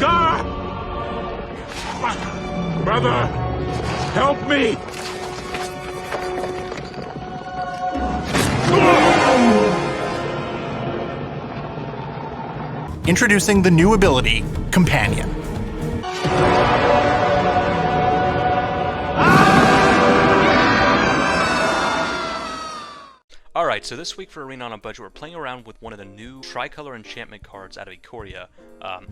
Scar! Brother, help me! Introducing the new ability, Companion. Alright, so this week for Arena on a Budget, we're playing around with one of the new tricolor enchantment cards out of Ikoria,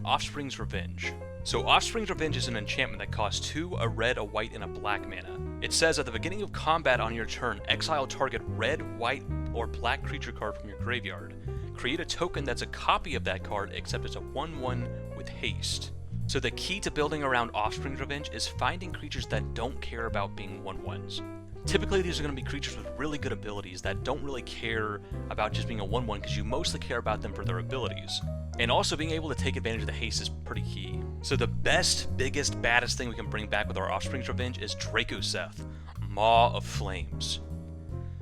Offspring's Revenge. So Offspring's Revenge is an enchantment that costs 2, a red, a white, and a black mana. It says at the beginning of combat on your turn, exile target red, white, or black creature card from your graveyard. Create a token that's a copy of that card, except it's a 1/1 with haste. So the key to building around Offspring's Revenge is finding creatures that don't care about being 1/1s. Typically, these are going to be creatures with really good abilities that don't really care about just being a 1/1 because you mostly care about them for their abilities. And also, being able to take advantage of the haste is pretty key. So the best, biggest, baddest thing we can bring back with our Offspring's Revenge is Drakuseth, Maw of Flames.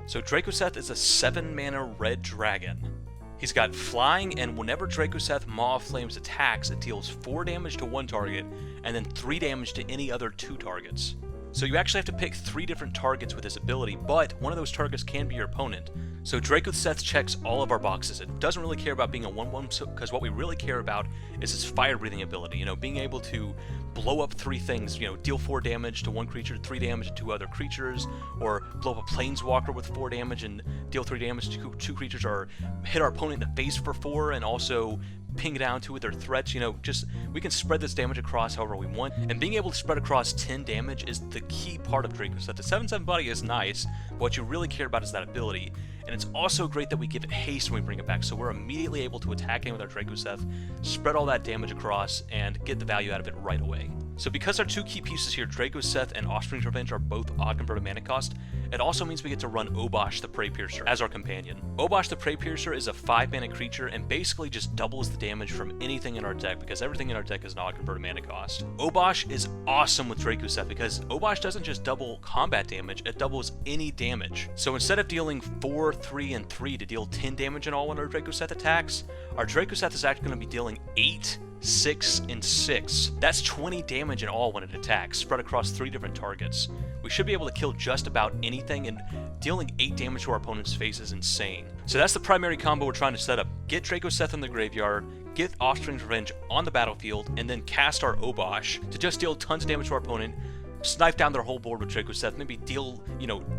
So Drakuseth is a 7-mana red dragon. He's got flying, and whenever Drakuseth Maw of Flames attacks, it deals 4 damage to one target, and then 3 damage to any other 2 targets. So you actually have to pick 3 different targets with this ability, but one of those targets can be your opponent. So Drakuseth checks all of our boxes. It doesn't really care about being a 1/1, because what we really care about is its fire-breathing ability. You know, being able to blow up 3 things, you know, deal 4 damage to one creature, 3 damage to 2 other creatures, or blow up a planeswalker with 4 damage and deal 3 damage to 2 creatures, or hit our opponent in the face for 4, and also ping down 2 of their threats. You know, just we can spread this damage across however we want, and being able to spread across 10 damage is the key part of Drakuseth. The 7/7 body is nice, but what you really care about is that ability. And it's also great that we give it haste when we bring it back, so we're immediately able to attack in with our Drakuseth, spread all that damage across, and get the value out of it right away. So because our 2 key pieces here, Drakuseth and Offspring's Revenge, are both odd converted mana cost, it also means we get to run Obosh the Prey Piercer as our companion. Obosh the Prey Piercer is a 5-mana creature and basically just doubles the damage from anything in our deck, because everything in our deck is an odd converted mana cost. Obosh is awesome with Drakuseth because Obosh doesn't just double combat damage, it doubles any damage. So instead of dealing 4, 3, and 3 to deal 10 damage in all when our Drakuseth attacks, our Drakuseth is actually going to be dealing 8, 6, and 6. That's 20 damage in all when it attacks, spread across 3 different targets. We should be able to kill just about anything, and dealing 8 damage to our opponent's face is insane. So that's the primary combo we're trying to set up. Get Drakuseth in the graveyard, get Offspring's Revenge on the battlefield, and then cast our Obosh to just deal tons of damage to our opponent, snipe down their whole board with Drakuseth, maybe deal,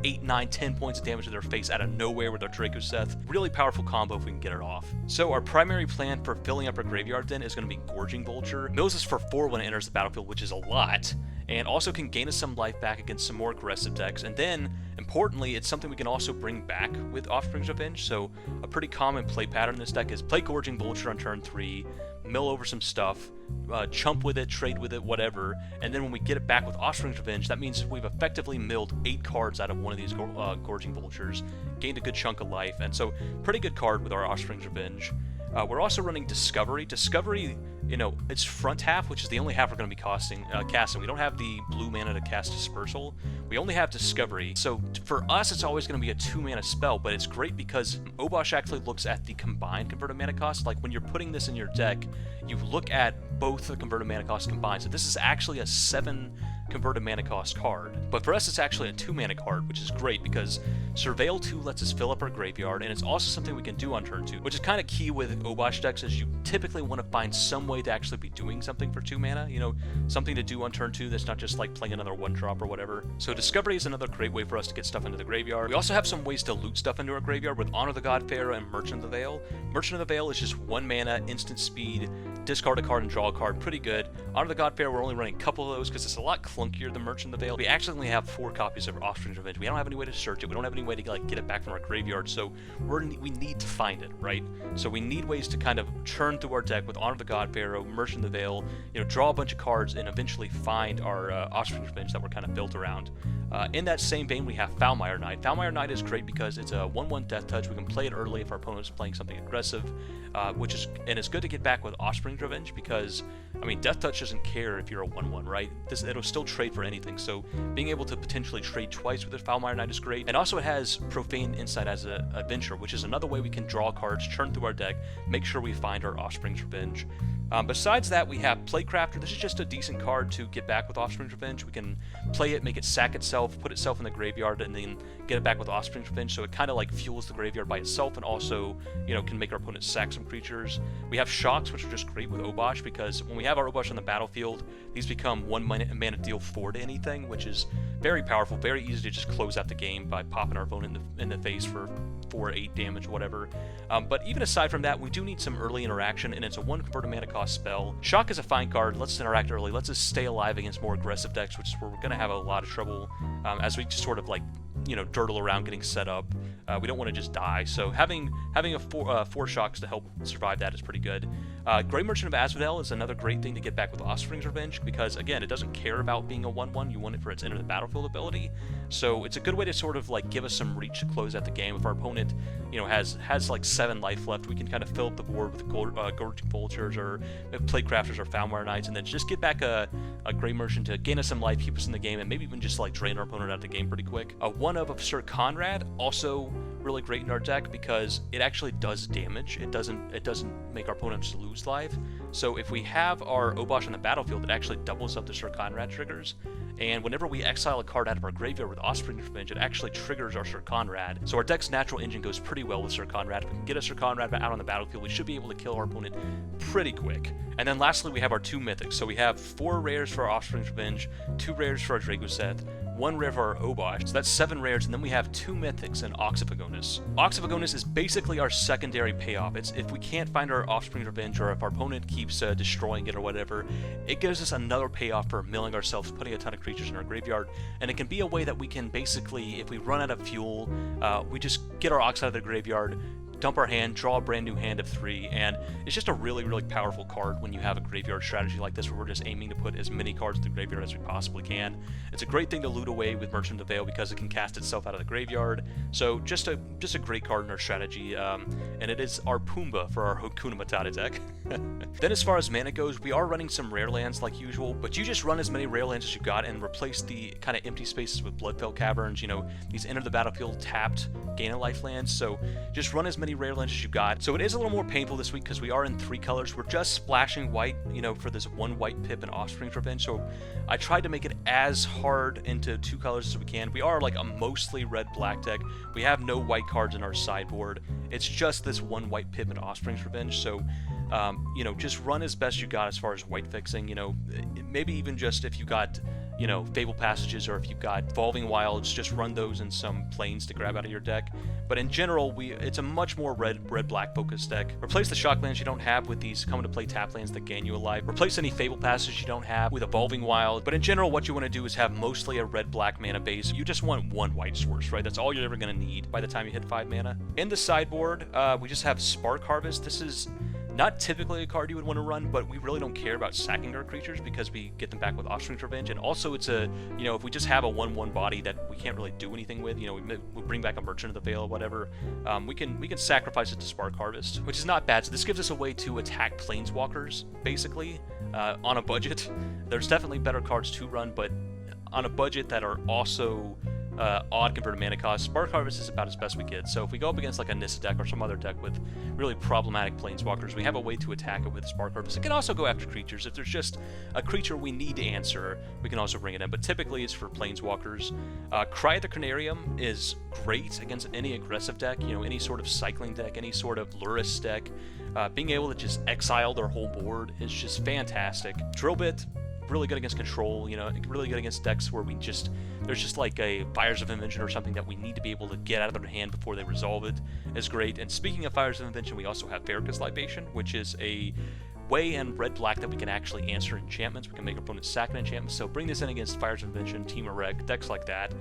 8, 9, 10 points of damage to their face out of nowhere with our Drakuseth. Really powerful combo if we can get it off. So our primary plan for filling up our graveyard then is going to be Gorging Vulture. Mills is for 4 when it enters the battlefield, which is a lot, and also can gain us some life back against some more aggressive decks. And then, importantly, it's something we can also bring back with Offspring's Revenge. So a pretty common play pattern in this deck is play Gorging Vulture on turn 3, mill over some stuff, chump with it, trade with it, whatever, and then when we get it back with Offspring's Revenge, that means we've effectively milled 8 cards out of one of these Gorging Vultures, gained a good chunk of life, and so pretty good card with our Offspring's Revenge. We're also running Discovery. Discovery, it's front half, which is the only half we're going to be casting. We don't have the blue mana to cast Dispersal. We only have Discovery. So for us, it's always going to be a 2-mana spell, but it's great because Obosh actually looks at the combined converted mana cost. Like when you're putting this in your deck, you look at both the converted mana costs combined. So this is actually a 7 converted mana cost card. But for us, it's actually a 2-mana card, which is great because Surveil 2 lets us fill up our graveyard, and it's also something we can do on turn 2, which is kind of key with Obosh decks, is you typically want to find some way to actually be doing something for 2 mana, something to do on turn 2 that's not just like playing another 1-drop or whatever. So Discovery is another great way for us to get stuff into the graveyard. We also have some ways to loot stuff into our graveyard with Honor the God Pharaoh and Merchant of the Veil. Merchant of the Veil is just 1 mana, instant speed, discard a card and draw a card, pretty good. Honor the God Pharaoh, we're only running a couple of those because it's a lot clunkier than Merchant of the Veil. We actually only have 4 copies of Offspring's Revenge. We don't have any way to search it. We don't have any way to get it back from our graveyard, so we need to find it, right? So we need ways to kind of churn through our deck with Honor the God Pharaoh, Merchant of the Veil, draw a bunch of cards, and eventually find our Offspring's Revenge that we're kind of built around. In that same vein, we have Foulmire Knight. Foulmire Knight is great because it's a 1/1 death touch. We can play it early if our opponent is playing something aggressive, and it's good to get back with Offspring's Offspring's Revenge because, I mean, Death Touch doesn't care if you're a 1/1, right? It'll still trade for anything, so being able to potentially trade twice with the Foulmire Knight is great. And also it has Profane Insight as an adventure, which is another way we can draw cards, churn through our deck, make sure we find our Offspring's Revenge. Besides that, we have Playcrafter. This is just a decent card to get back with Offspring's Revenge. We can play it, make it sack itself, put itself in the graveyard, and then get it back with Offspring's Revenge, so it kind of like fuels the graveyard by itself and also, you know, can make our opponent sack some creatures. We have Shocks, which are just great with Obosh, because when we have our Obosh on the battlefield, these become 1 mana deal 4 to anything, which is very powerful, very easy to just close out the game by popping our opponent in the face for 4, 8 damage, whatever. But even aside from that, we do need some early interaction, and it's a 1 converted mana cost spell. Shock is a fine card, lets us interact early, lets us stay alive against more aggressive decks, which is where we're going to have a lot of trouble as we just sort of like, you know, dirtle around getting set up. We don't want to just die, so having a 4 Shocks to help survive that is pretty good. Grey Merchant of Asphodel is another great thing to get back with Offspring's Revenge, because again, it doesn't care about being a 1/1, you want it for its enter the battlefield ability, so it's a good way to sort of like give us some reach to close out the game. If our opponent, you know, has like 7 life left, we can kind of fill up the board with Gorging Vultures or Playcrafters or Foulmire Knights, and then just get back a Grey Merchant to gain us some life, keep us in the game, and maybe even just like drain our opponent out of the game pretty quick. One of Sir Conrad, also really great in our deck because it actually does damage. It doesn't make our opponents lose life. So if we have our Obosh on the battlefield, it actually doubles up the Sir Conrad triggers. And whenever we exile a card out of our graveyard with Offspring's Revenge, it actually triggers our Sir Conrad. So our deck's natural engine goes pretty well with Sir Conrad. If we can get a Sir Conrad out on the battlefield, we should be able to kill our opponent pretty quick. And then lastly, we have our 2 Mythics. So we have 4 rares for our Offspring's Revenge, 2 rares for our Drakuseth, 1 rare for our Obosh, so that's 7 rares, and then we have 2 Mythics and Ox of Agonis. Ox of Agonis is basically our secondary payoff. It's if we can't find our Offspring's Revenge, or if our opponent keeps destroying it or whatever, it gives us another payoff for milling ourselves, putting a ton of creatures in our graveyard, and it can be a way that we can basically, if we run out of fuel, we just get our Ox out of the graveyard, dump our hand, draw a brand new hand of 3, and it's just a really, really powerful card when you have a graveyard strategy like this where we're just aiming to put as many cards in the graveyard as we possibly can. It's a great thing to loot away with Merchant of the Veil because it can cast itself out of the graveyard, so just a great card in our strategy, and it is our Pumbaa for our Hakuna Matata deck. Then as far as mana goes, we are running some rare lands like usual, but you just run as many rare lands as you got and replace the kind of empty spaces with Bloodfell Caverns, you know, these enter the battlefield tapped gain a life lands, so just run as many rare lands as you got. So it is a little more painful this week because we are in 3 colors. We're just splashing white, you know, for this 1 white pip and Offspring's Revenge, so I tried to make it as hard into 2 colors as we can. We are like a mostly red-black deck. We have no white cards in our sideboard. It's just this 1 white pip and Offspring's Revenge, so you know, just run as best you got as far as white fixing, you know, maybe even just if you got, you know, Fable Passages or if you've got Evolving Wilds, just run those in some planes to grab out of your deck. But in general, it's a much more red-black focused deck. Replace the Shocklands you don't have with these come to play taplands that gain you a life. Replace any Fable Passages you don't have with Evolving Wild. But in general, what you want to do is have mostly a red-black mana base. You just want 1 white source, right? That's all you're ever going to need by the time you hit 5 mana. In the sideboard, we just have Spark Harvest. This is not typically a card you would want to run, but we really don't care about sacking our creatures because we get them back with Offspring's Revenge, and also it's a, you know, if we just have a 1/1 body that we can't really do anything with, you know, we bring back a Merchant of the Veil or whatever, we can sacrifice it to Spark Harvest, which is not bad. So this gives us a way to attack Planeswalkers, basically, on a budget. There's definitely better cards to run, but on a budget that are also odd converted mana cost, Spark Harvest is about as best we get. So if we go up against like a Nissa deck or some other deck with really problematic Planeswalkers, we have a way to attack it with Spark Harvest. It can also go after creatures. If there's just a creature we need to answer, we can also bring it in, but typically it's for Planeswalkers. Cry at the Canarium is great against any aggressive deck, you know, any sort of cycling deck, any sort of Lurrus deck. Being able to just exile their whole board is just fantastic. Drillbit, really good against control, you know, really good against decks where there's just like a Fires of Invention or something that we need to be able to get out of their hand before they resolve it is great. And speaking of Fires of Invention, we also have Veracruz Libation, which is a way in red-black that we can actually answer enchantments. We can make our opponents sack an enchantment, so bring this in against Fires of Invention, Team Erect, decks like that.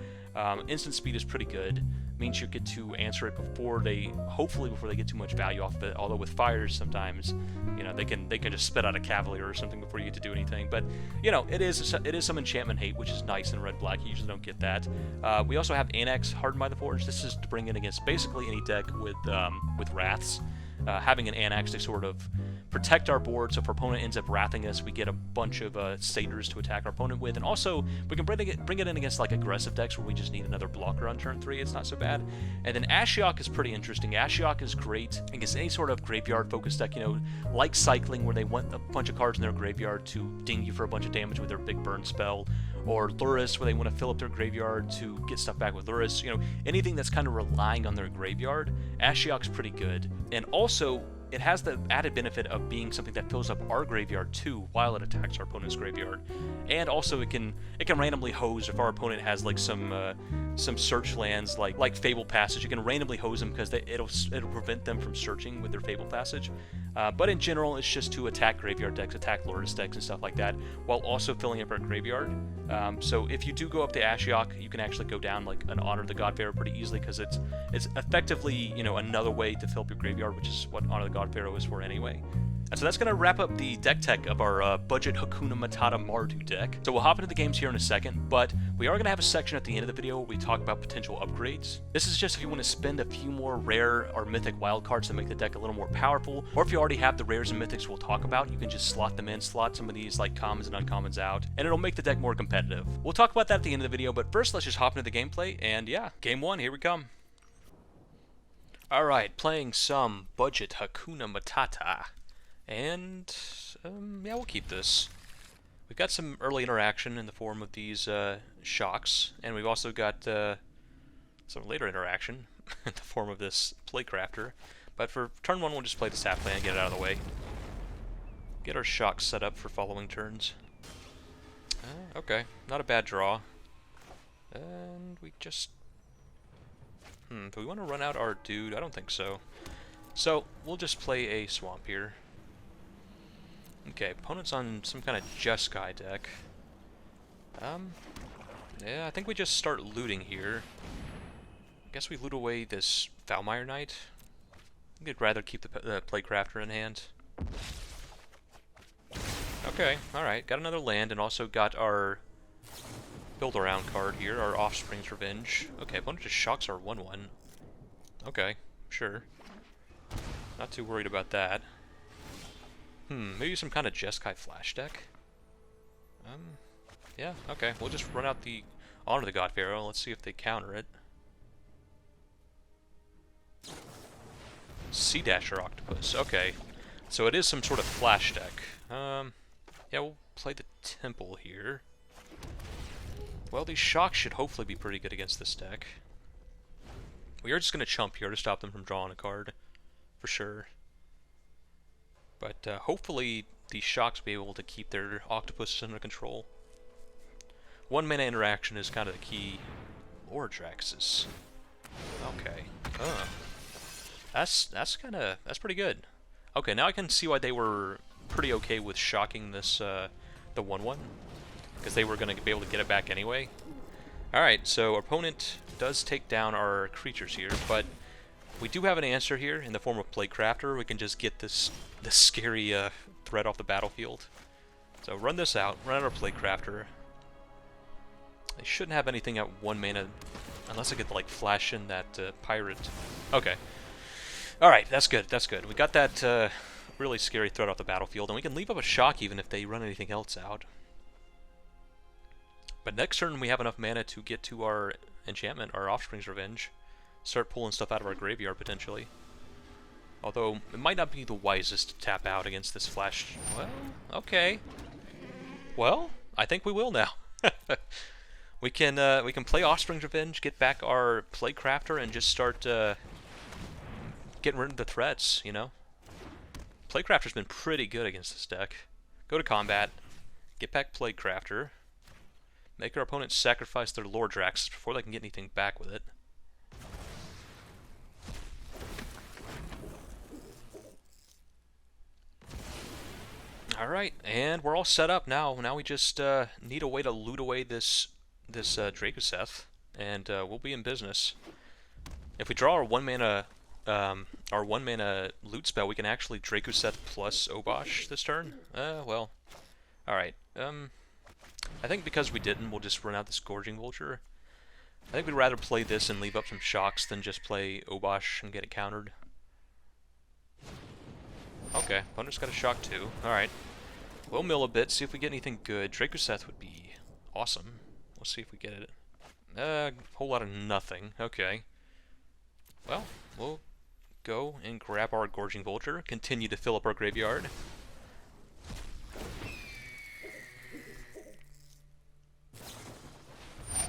Instant speed is pretty good. Means you get to answer it hopefully before they get too much value off of it, although with Fires sometimes, you know, they can just spit out a Cavalier or something before you get to do anything. But, you know, it is some enchantment hate, which is nice in red-black. You usually don't get that. We also have Annex, Hardened by the Forge. This is to bring in against basically any deck with Wraths. Having an Annex to sort of protect our board, so if our opponent ends up wrathing us, we get a bunch of satyrs to attack our opponent with, and also we can bring it in against like aggressive decks where we just need another blocker on turn 3. It's not so bad. And then Ashiok is pretty interesting. Ashiok is great against any sort of graveyard focused deck, you know, like cycling, where they want a bunch of cards in their graveyard to ding you for a bunch of damage with their big burn spell, or Luris, where they want to fill up their graveyard to get stuff back with Luris. You know, anything that's kind of relying on their graveyard, Ashiok's pretty good. And also, it has the added benefit of being something that fills up our graveyard too while it attacks our opponent's graveyard. And also it can randomly hose if our opponent has like some search lands like Fable Passage. You can randomly hose them because it'll prevent them from searching with their Fable Passage. But in general, it's just to attack graveyard decks, attack Lourdes decks and stuff like that, while also filling up our graveyard. So if you do go up to Ashiok, you can actually go down like an Honor the God Pharaoh pretty easily, because it's effectively, you know, another way to fill up your graveyard, which is what Honor the God Pharaoh is for anyway. And so that's going to wrap up the deck tech of our budget Hakuna Matata Mardu deck. So we'll hop into the games here in a second, but we are going to have a section at the end of the video where we talk about potential upgrades. This is just if you want to spend a few more rare or mythic wildcards to make the deck a little more powerful, or if you already have the rares and mythics we'll talk about, you can just slot them in, slot some of these like commons and uncommons out, and it'll make the deck more competitive. We'll talk about that at the end of the video, but first let's just hop into the gameplay, and yeah, game 1, here we come. Alright, playing some budget Hakuna Matata. And, yeah, we'll keep this. We've got some early interaction in the form of these shocks, and we've also got some later interaction in the form of this Playcrafter. But for turn 1, we'll just play the tapland and get it out of the way. Get our shocks set up for following turns. Okay, not a bad draw. And we just... do we want to run out our dude? I don't think so. So, we'll just play a swamp here. Okay, opponent's on some kind of Jeskai deck. Yeah, I think we just start looting here. I guess we loot away this Valmire Knight. I think I'd rather keep the Playcrafter in hand. Okay, alright, got another land, and also got our build-around card here, our Offspring's Revenge. Okay, opponent just shocks our 1/1. Okay, sure. Not too worried about that. Maybe some kind of Jeskai Flash deck? Yeah, okay. We'll just run out the Honor the God Pharaoh. Let's see if they counter it. Sea Dasher Octopus. Okay. So it is some sort of Flash deck. Yeah, we'll play the Temple here. Well, these shocks should hopefully be pretty good against this deck. We are just going to chump here to stop them from drawing a card. For sure. But hopefully these shocks will be able to keep their octopuses under control. 1 mana interaction is kind of the key. Lord Drakuseth. Okay. That's pretty good. Okay, now I can see why they were pretty okay with shocking this the 1/1, because they were going to be able to get it back anyway. Alright, so our opponent does take down our creatures here, but we do have an answer here in the form of Playcrafter. We can just get this scary threat off the battlefield. So run this out, run out our Playcrafter. They shouldn't have anything at 1 mana, unless I get to like flash in that pirate. Okay. Alright, that's good, that's good. We got that really scary threat off the battlefield, and we can leave up a shock even if they run anything else out. But next turn we have enough mana to get to our enchantment, our Offspring's Revenge. Start pulling stuff out of our graveyard, potentially. Although, it might not be the wisest to tap out against this flash. Well, okay. Well, I think we will now. we can play Offspring's Revenge, get back our Playcrafter, and just start getting rid of the threats, you know? Playcrafter's been pretty good against this deck. Go to combat, get back Playcrafter, make our opponents sacrifice their Lord Drax before they can get anything back with it. Alright, and we're all set up now. Now we just need a way to loot away this Drakuseth, and we'll be in business. If we draw our 1 mana loot spell, we can actually Drakuseth plus Obosh this turn. Well, alright. I think because we didn't, we'll just run out this Gorging Vulture. I think we'd rather play this and leave up some shocks than just play Obosh and get it countered. Okay, opponent's got a shock too. Alright. We'll mill a bit, see if we get anything good. Drakuseth would be awesome. Let's see if we get it. Whole lot of nothing. Okay. Well, we'll go and grab our Gorging Vulture, continue to fill up our graveyard.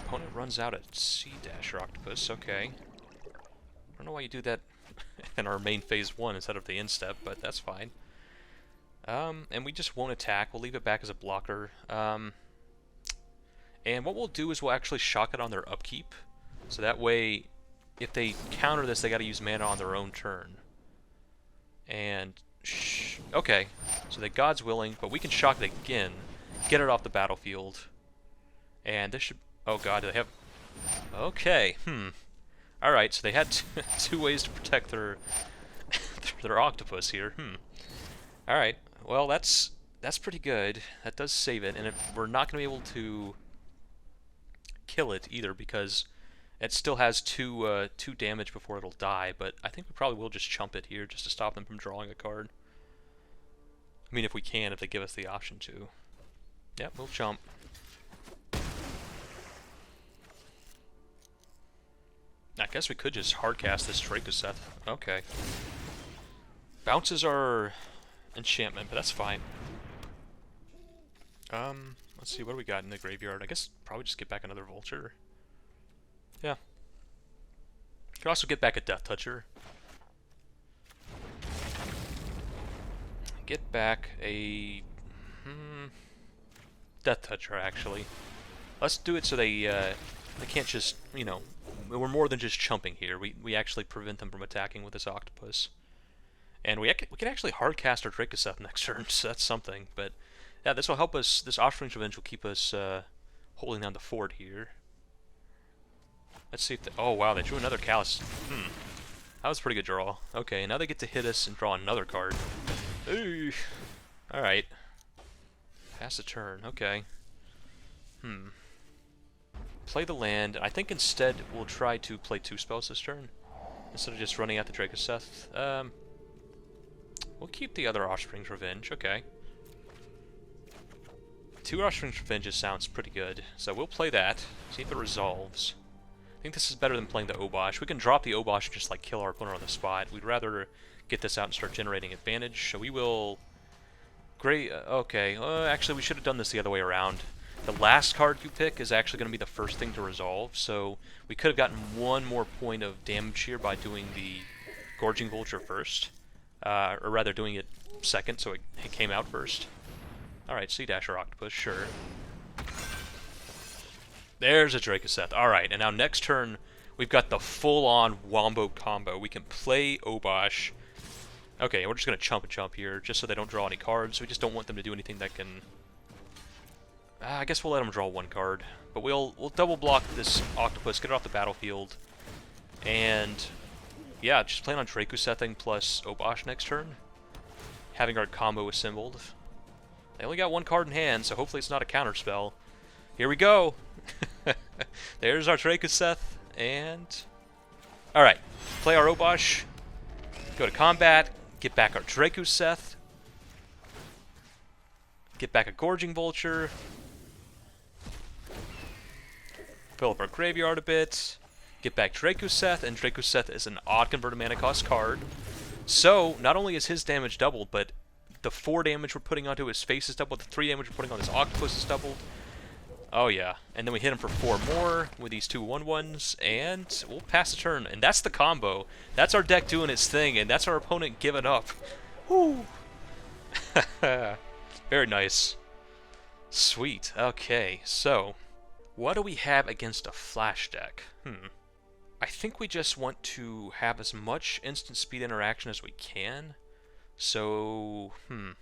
Opponent runs out at C-Dasher Octopus, okay. I don't know why you do that in our main phase 1 instead of the instep, but that's fine. And we just won't attack, we'll leave it back as a blocker. And what we'll do is we'll actually shock it on their upkeep, so that way, if they counter this, they gotta use mana on their own turn. And, okay, so the God's willing, but we can shock it again, get it off the battlefield, and this should, oh god, do they have, okay, alright, so they had two ways to protect their their octopus here, alright, well that's pretty good, that does save it, and we're not going to be able to kill it either, because it still has two damage before it'll die, but I think we probably will just chump it here just to stop them from drawing a card. I mean, if we can, if they give us the option to. Yep, we'll chump. I guess we could just hardcast this Drakuseth. Okay. Bounces our enchantment, but that's fine. Let's see, what do we got in the graveyard? I guess probably just get back another Vulture. Yeah. Could also get back a Death Toucher. Get back a Death Toucher, actually. Let's do it so they can't just, you know, we're more than just chumping here. We actually prevent them from attacking with this octopus. And we can actually hardcast our Drakuseth next turn, so that's something. But yeah, this will help us. This Offspring's Revenge will keep us holding down the fort here. Let's see if they, oh wow, they drew another Callus. That was a pretty good draw. Okay, now they get to hit us and draw another card. Ooh. Alright. Pass the turn, okay. Play the land. I think instead we'll try to play 2 spells this turn, instead of just running out the Drakuseth. We'll keep the other Offspring's Revenge, okay. 2 Offspring's Revenges sounds pretty good, so we'll play that, see if it resolves. I think this is better than playing the Obosh. We can drop the Obosh and just like kill our opponent on the spot. We'd rather get this out and start generating advantage, so we will... Great, okay, actually we should have done this the other way around. The last card you pick is actually going to be the first thing to resolve, so we could have gotten 1 more point of damage here by doing the Gorging Vulture first. Or rather doing it second, so it came out first. Alright, C-Dasher Octopus, sure. There's a Drakuseth. Alright, and now next turn, we've got the full-on Wombo combo. We can play Obosh. Okay, we're just going to chump and chump here, just so they don't draw any cards. We just don't want them to do anything that can... I guess we'll let them draw 1 card. But we'll double block this Octopus, get it off the battlefield. And... yeah, just plan on Drakusething plus Obosh next turn. Having our combo assembled. They only got 1 card in hand, so hopefully it's not a counterspell. Here we go! There's our Drakuseth, and... alright, play our Obosh, go to combat, get back our Drakuseth, get back a Gorging Vulture, fill up our graveyard a bit, get back Drakuseth, and Drakuseth is an odd converted mana cost card. So, not only is his damage doubled, but the 4 damage we're putting onto his face is doubled, the 3 damage we're putting on this octopus is doubled. Oh yeah, and then we hit him for 4 more with these 2 1/1s, and we'll pass the turn. And that's the combo. That's our deck doing its thing, and that's our opponent giving up. Woo! Very nice. Sweet. Okay, so what do we have against a flash deck? I think we just want to have as much instant speed interaction as we can. So, I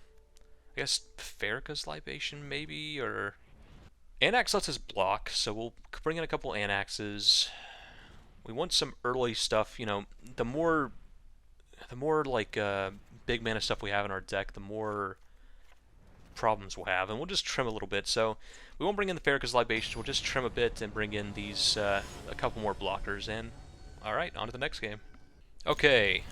guess Farrakha's Libation maybe, or... Anax lets us block, so we'll bring in a couple Anaxes. We want some early stuff, you know, the more like big mana stuff we have in our deck, the more problems we'll have, and we'll just trim a little bit. So we won't bring in the Farrakha's Libation, we'll just trim a bit and bring in these a couple more blockers, and alright, on to the next game. Okay.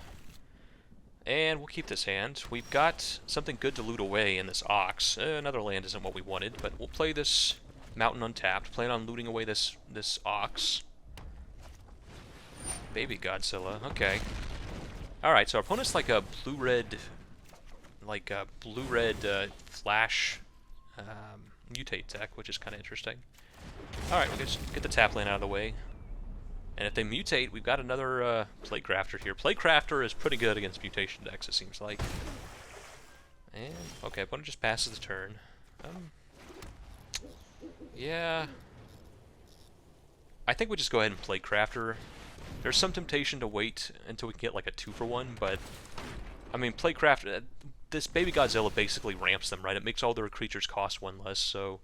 And we'll keep this hand. We've got something good to loot away in this Ox. Another land isn't what we wanted, but we'll play this Mountain untapped. Plan on looting away this Ox. Baby Godzilla. Okay. Alright, so our opponent's like a blue-red... flash mutate deck, which is kind of interesting. Alright, we'll just get the tapland out of the way. And if they mutate, we've got another Platecrafter here. Platecrafter is pretty good against mutation decks, it seems like. And, okay, opponent just passes the turn. Yeah. I think we just go ahead and Platecrafter. There's some temptation to wait until we can get like a 2-for-1, but... I mean, Platecrafter... This Baby Godzilla basically ramps them, right? It makes all their creatures cost 1 less, so...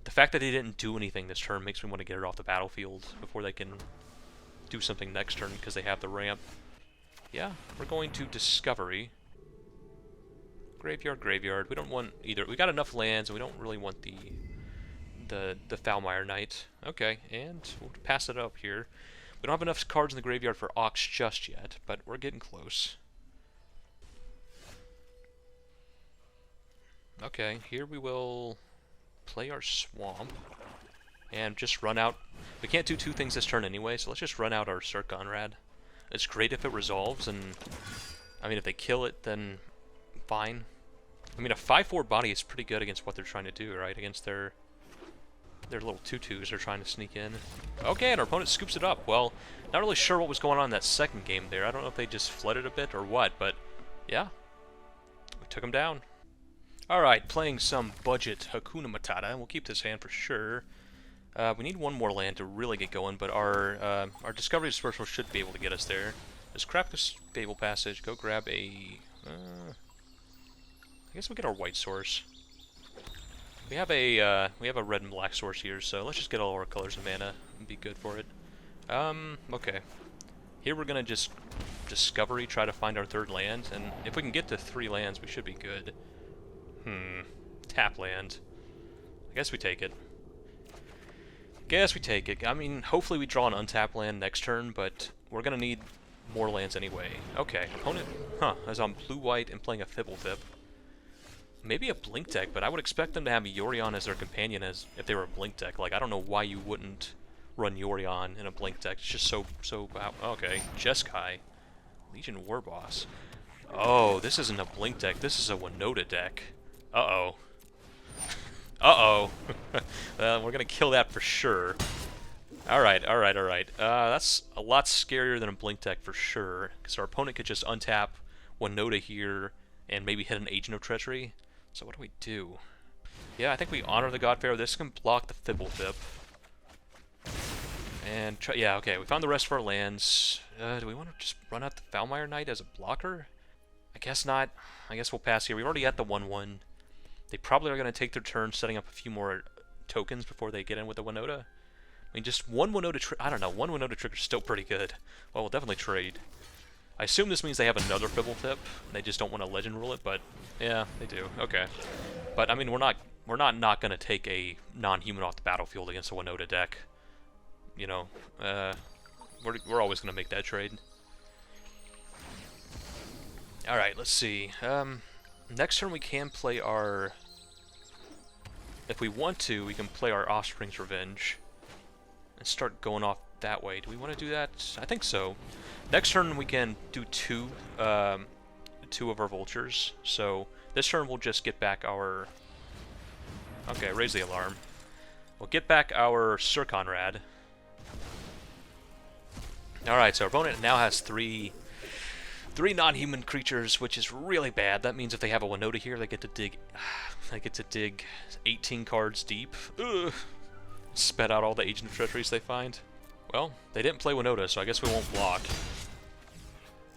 The fact that they didn't do anything this turn makes me want to get it off the battlefield before they can do something next turn because they have the ramp. Yeah, we're going to Discovery. Graveyard, Graveyard. We don't want either. We got enough lands and we don't really want the Foulmire Knight. Okay, and we'll pass it up here. We don't have enough cards in the graveyard for Ox just yet, but we're getting close. Okay, here we will play our Swamp and just run out. We can't do 2 things this turn anyway, so let's just run out our Sir Conrad. It's great if it resolves, and I mean, if they kill it, then fine. I mean, a 5/4 body is pretty good against what they're trying to do, right? Against their little 2/2s they're trying to sneak in. Okay, and our opponent scoops it up. Well, not really sure what was going on in that second game there. I don't know if they just flooded a bit or what, but yeah, we took them down. Alright, playing some budget Hakuna Matata. We'll keep this hand for sure. We need 1 more land to really get going, but our Discovery Dispersal should be able to get us there. Just crap this Fable Passage, go grab a... I guess we'll get our white source. We have a red and black source here, so let's just get all our colors of mana and be good for it. Okay. Here we're gonna just Discovery, try to find our 3rd land, and if we can get to 3 lands, we should be good. Tap land. I guess we take it. I mean, hopefully we draw an untapped land next turn, but we're gonna need more lands anyway. Okay, opponent, is on blue-white and playing a Fibblethip. Maybe a Blink deck, but I would expect them to have Yorion as their companion as if they were a Blink deck. Like, I don't know why you wouldn't run Yorion in a Blink deck. It's just so okay, Jeskai. Legion Warboss. Oh, this isn't a Blink deck, this is a Winota deck. Uh-oh. Uh-oh. Well, we're gonna kill that for sure. Alright. That's a lot scarier than a Blink deck for sure, because our opponent could just untap Winota here and maybe hit an Agent of Treachery. So what do we do? Yeah, I think we honor the Godpharaoh. This can block the Fibblethip. And, yeah, okay, we found the rest of our lands. Do we want to just run out the Foulmire Knight as a blocker? I guess not. I guess we'll pass here. We've already got the 1/1. They probably are going to take their turn setting up a few more tokens before they get in with the Winota. I mean, just 1 Winota I don't know, 1 Winota trigger is still pretty good. Well, we'll definitely trade. I assume this means they have another Fibblethip, and they just don't want to legend rule it, but yeah, they do. Okay. But I mean, we're not going to take a non-human off the battlefield against a Winota deck. You know, we're always going to make that trade. Alright, let's see. Next turn we can play our... If we want to, we can play our Offspring's Revenge and start going off that way. Do we want to do that? I think so. Next turn we can do 2 of our Vultures. So this turn we'll just get back our... Okay, raise the alarm. We'll get back our Sir Conrad. Alright, so our opponent now has 3 non-human creatures, which is really bad. That means if they have a Winota here, they get to dig 18 cards deep. Ugh. Spit out all the Agent of Treacheries they find. Well, they didn't play Winota, so I guess we won't block.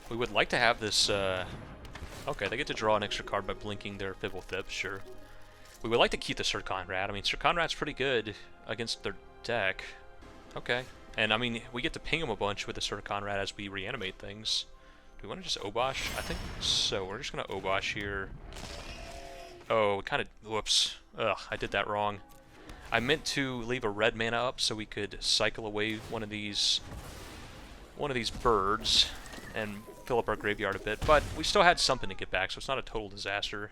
We would like to have this, okay, they get to draw an extra card by blinking their Fibblethip, sure. We would like to keep the Sir Conrad. I mean, Sir Conrad's pretty good against their deck. Okay. And, I mean, we get to ping them a bunch with the Sir Conrad as we reanimate things. Do we want to just Obosh? I think so. We're just going to Obosh here. Oh, kind of... Whoops. Ugh, I did that wrong. I meant to leave a red mana up so we could cycle away one of these birds and fill up our graveyard a bit, but we still had something to get back, so it's not a total disaster.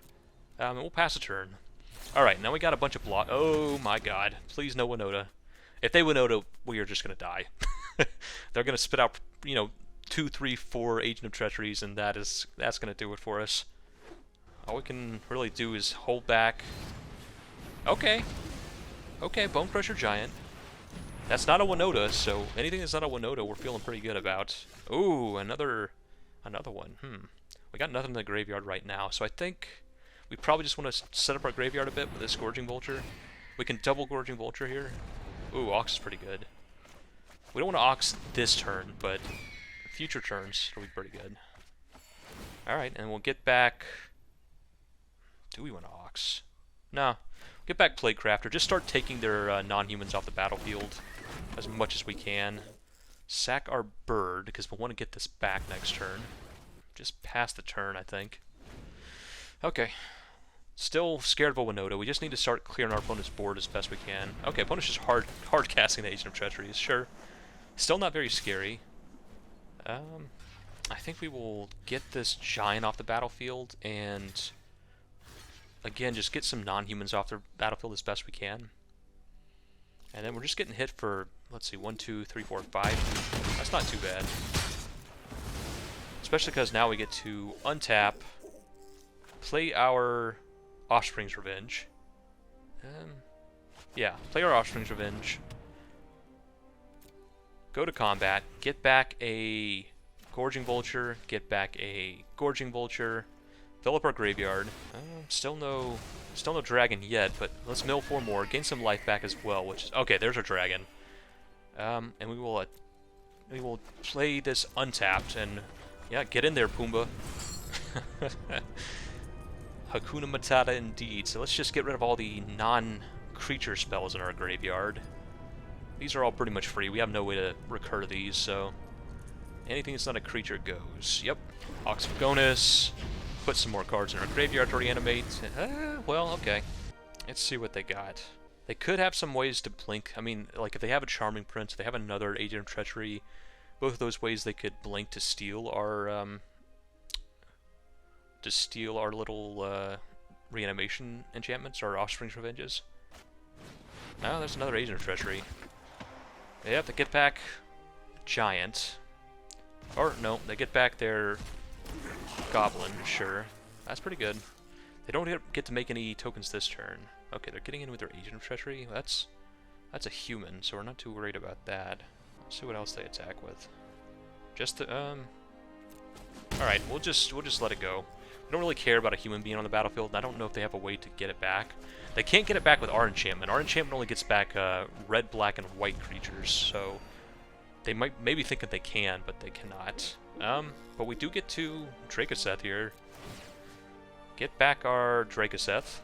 And we'll pass a turn. Alright, now we got a bunch of block. Oh my god. Please no Winota. If they Winota, we are just going to die. They're going to spit out, you know, 2, 3, 4 Agent of Treacheries, and that's going to do it for us. All we can really do is hold back. Okay. Okay, Bone Crusher Giant. That's not a Winota, so anything that's not a Winota we're feeling pretty good about. Ooh, another one. We got nothing in the graveyard right now, so I think we probably just want to set up our graveyard a bit with this Gorging Vulture. We can double Gorging Vulture here. Ooh, Ox is pretty good. We don't want to Ox this turn, but future turns it'll be pretty good. Alright, and we'll get back... Do we want to Ox? No. Get back Plaguecrafter. Just start taking their non-humans off the battlefield as much as we can. Sack our bird, because we'll want to get this back next turn. Just pass the turn, I think. Okay. Still scared of a Winota. We just need to start clearing our opponent's board as best we can. Okay, opponent's just hard casting the Agent of Treacheries, sure. Still not very scary. I think we will get this giant off the battlefield and again just get some non-humans off the battlefield as best we can. And then we're just getting hit for, let's see, 1, 2, 3, 4, 5. That's not too bad. Especially because now we get to untap, play our Offspring's Revenge. Yeah, play our Offspring's Revenge. Go to combat, get back a Gorging Vulture, get back a Gorging Vulture, fill up our graveyard. Still no dragon yet, but let's mill 4 more, gain some life back as well, which is... Okay, there's our dragon. And we will play this untapped, and yeah, get in there, Pumbaa. Hakuna Matata indeed. So let's just get rid of all the non-creature spells in our graveyard. These are all pretty much free. We have no way to recur these, so anything that's not a creature goes. Yep. Oxygonus. Put some more cards in our graveyard to reanimate. Well, okay. Let's see what they got. They could have some ways to blink. I mean, like if they have a Charming Prince, they have another Agent of Treachery. Both of those ways they could blink to steal our little reanimation enchantments, our Offspring's Revenges. Oh, there's another Agent of Treachery. Yep, they get back Giant. Or, no, they get back their Goblin, sure. That's pretty good. They don't get to make any tokens this turn. Okay, they're getting in with their Agent of Treachery. That's a human, so we're not too worried about that. Let's see what else they attack with. Just the, Alright, we'll just let it go. We don't really care about a human being on the battlefield, and I don't know if they have a way to get it back. They can't get it back with our enchantment. Our enchantment only gets back red, black, and white creatures, so they might maybe think that they can, but they cannot. But we do get to Drakuseth here. Get back our Drakuseth.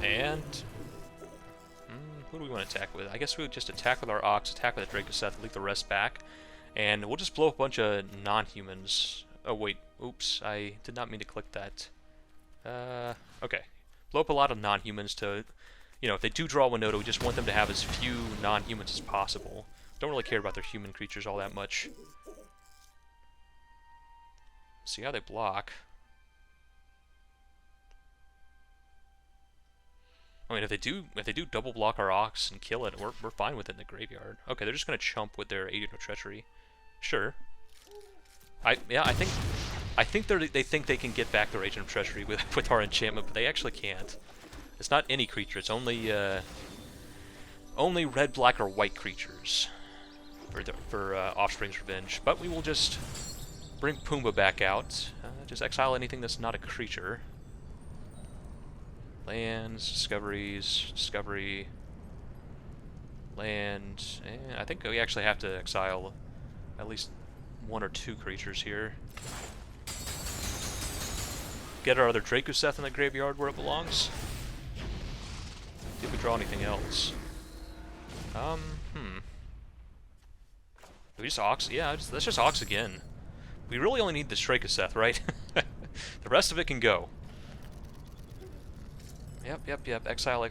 And who do we want to attack with? I guess we would just attack with our Ox, attack with the Drakuseth, leave the rest back. And we'll just blow up a bunch of non-humans. Oh wait, oops, I did not mean to click that. Okay. Blow up a lot of non-humans to, you know, if they do draw Winota, we just want them to have as few non-humans as possible. Don't really care about their human creatures all that much. See how they block. I mean, if they do double block our Ox and kill it, we're fine with it in the graveyard. Okay, they're just gonna chump with their Agent of Treachery. Sure. I think they think they can get back their Agent of Treachery with our enchantment, but they actually can't. It's not any creature. It's only red, black, or white creatures for Offspring's Revenge. But we will just bring Pumbaa back out. Just exile anything that's not a creature. Lands, discovery, land. I think we actually have to exile at least 1 or 2 creatures here. Get our other Drakuseth in the graveyard where it belongs. See if we draw anything else. Do we just Ox? Yeah, let's just Ox again. We really only need this Drakuseth, right? The rest of it can go. Yep. Exile,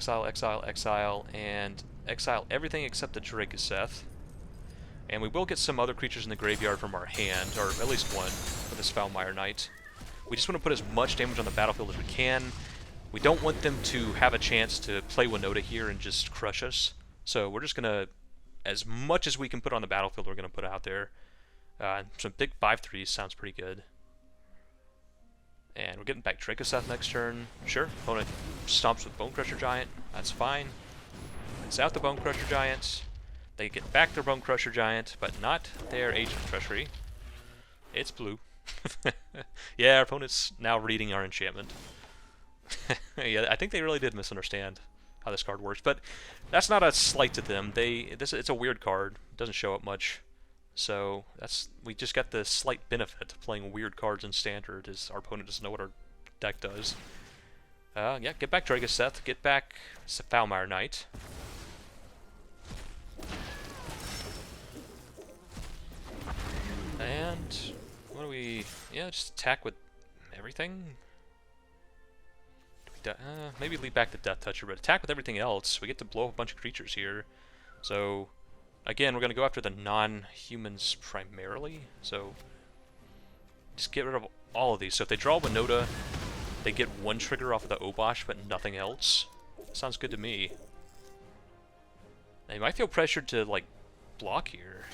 and exile everything except the Drakuseth. And we will get some other creatures in the graveyard from our hand, or at least one, for this Foulmire Knight. We just want to put as much damage on the battlefield as we can. We don't want them to have a chance to play Winota here and just crush us. So we're just going to, as much as we can put on the battlefield, we're going to put out there. Some big 5/3s sounds pretty good. And we're getting back Drakuseth next turn. Sure, opponent stomps with Bone Crusher Giant. That's fine. It's out the Bone Crusher Giant. They get back their Bone Crusher Giant, but not their Agent Treachery. It's blue. Yeah, our opponent's now reading our enchantment. Yeah, I think they really did misunderstand how this card works, but that's not a slight to them. It's a weird card. It doesn't show up much. So we just got the slight benefit of playing weird cards in Standard, is our opponent doesn't know what our deck does. Yeah, get back Drakuseth, get back Foulmire Knight. And what do we... Yeah, just attack with everything. Maybe leave back the Death Toucher, but attack with everything else. We get to blow up a bunch of creatures here. So, again, we're going to go after the non-humans primarily. So, just get rid of all of these. So if they draw Winota, they get one trigger off of the Obosh, but nothing else. Sounds good to me. They might feel pressured to, like, block here.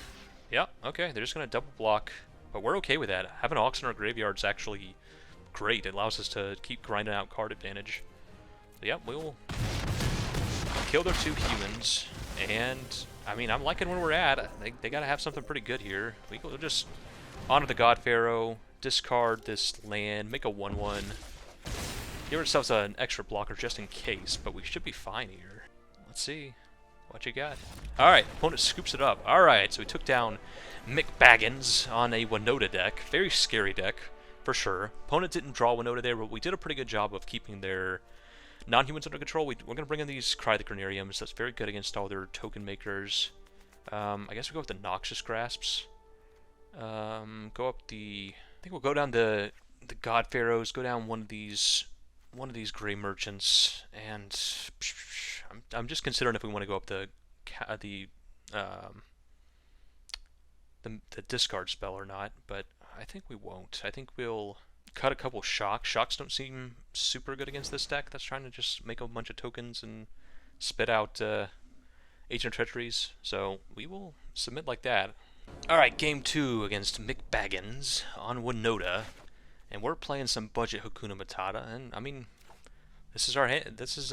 Yeah, okay, they're just going to double block. But we're okay with that. Having Ox in our graveyard is actually great. It allows us to keep grinding out card advantage. So, yeah, we'll kill their 2 humans. And, I mean, I'm liking where we're at. They got to have something pretty good here. We'll just honor the God Pharaoh, discard this land, make a 1/1. Give ourselves an extra blocker just in case, but we should be fine here. Let's see what you got. Alright, opponent scoops it up. Alright, so we took down Mick Baggins on a Winota deck. Very scary deck, for sure. Opponent didn't draw Winota there, but we did a pretty good job of keeping their non-humans under control. We're going to bring in these Cry the Carnariums. That's very good against all their token makers. I guess we go with the Noxious Grasps. Go up the... I think we'll go down the God Pharaohs, go down one of these Gray Merchants, and I'm just considering if we want to go up the discard spell or not, but I think we won't. I think we'll cut a couple Shocks. Shocks don't seem super good against this deck that's trying to just make a bunch of tokens and spit out Agent Treacheries, so we will submit like that. Alright, game 2 against Mick Baggins on Winota, and we're playing some budget Hakuna Matata, and I mean, this is our hand. This is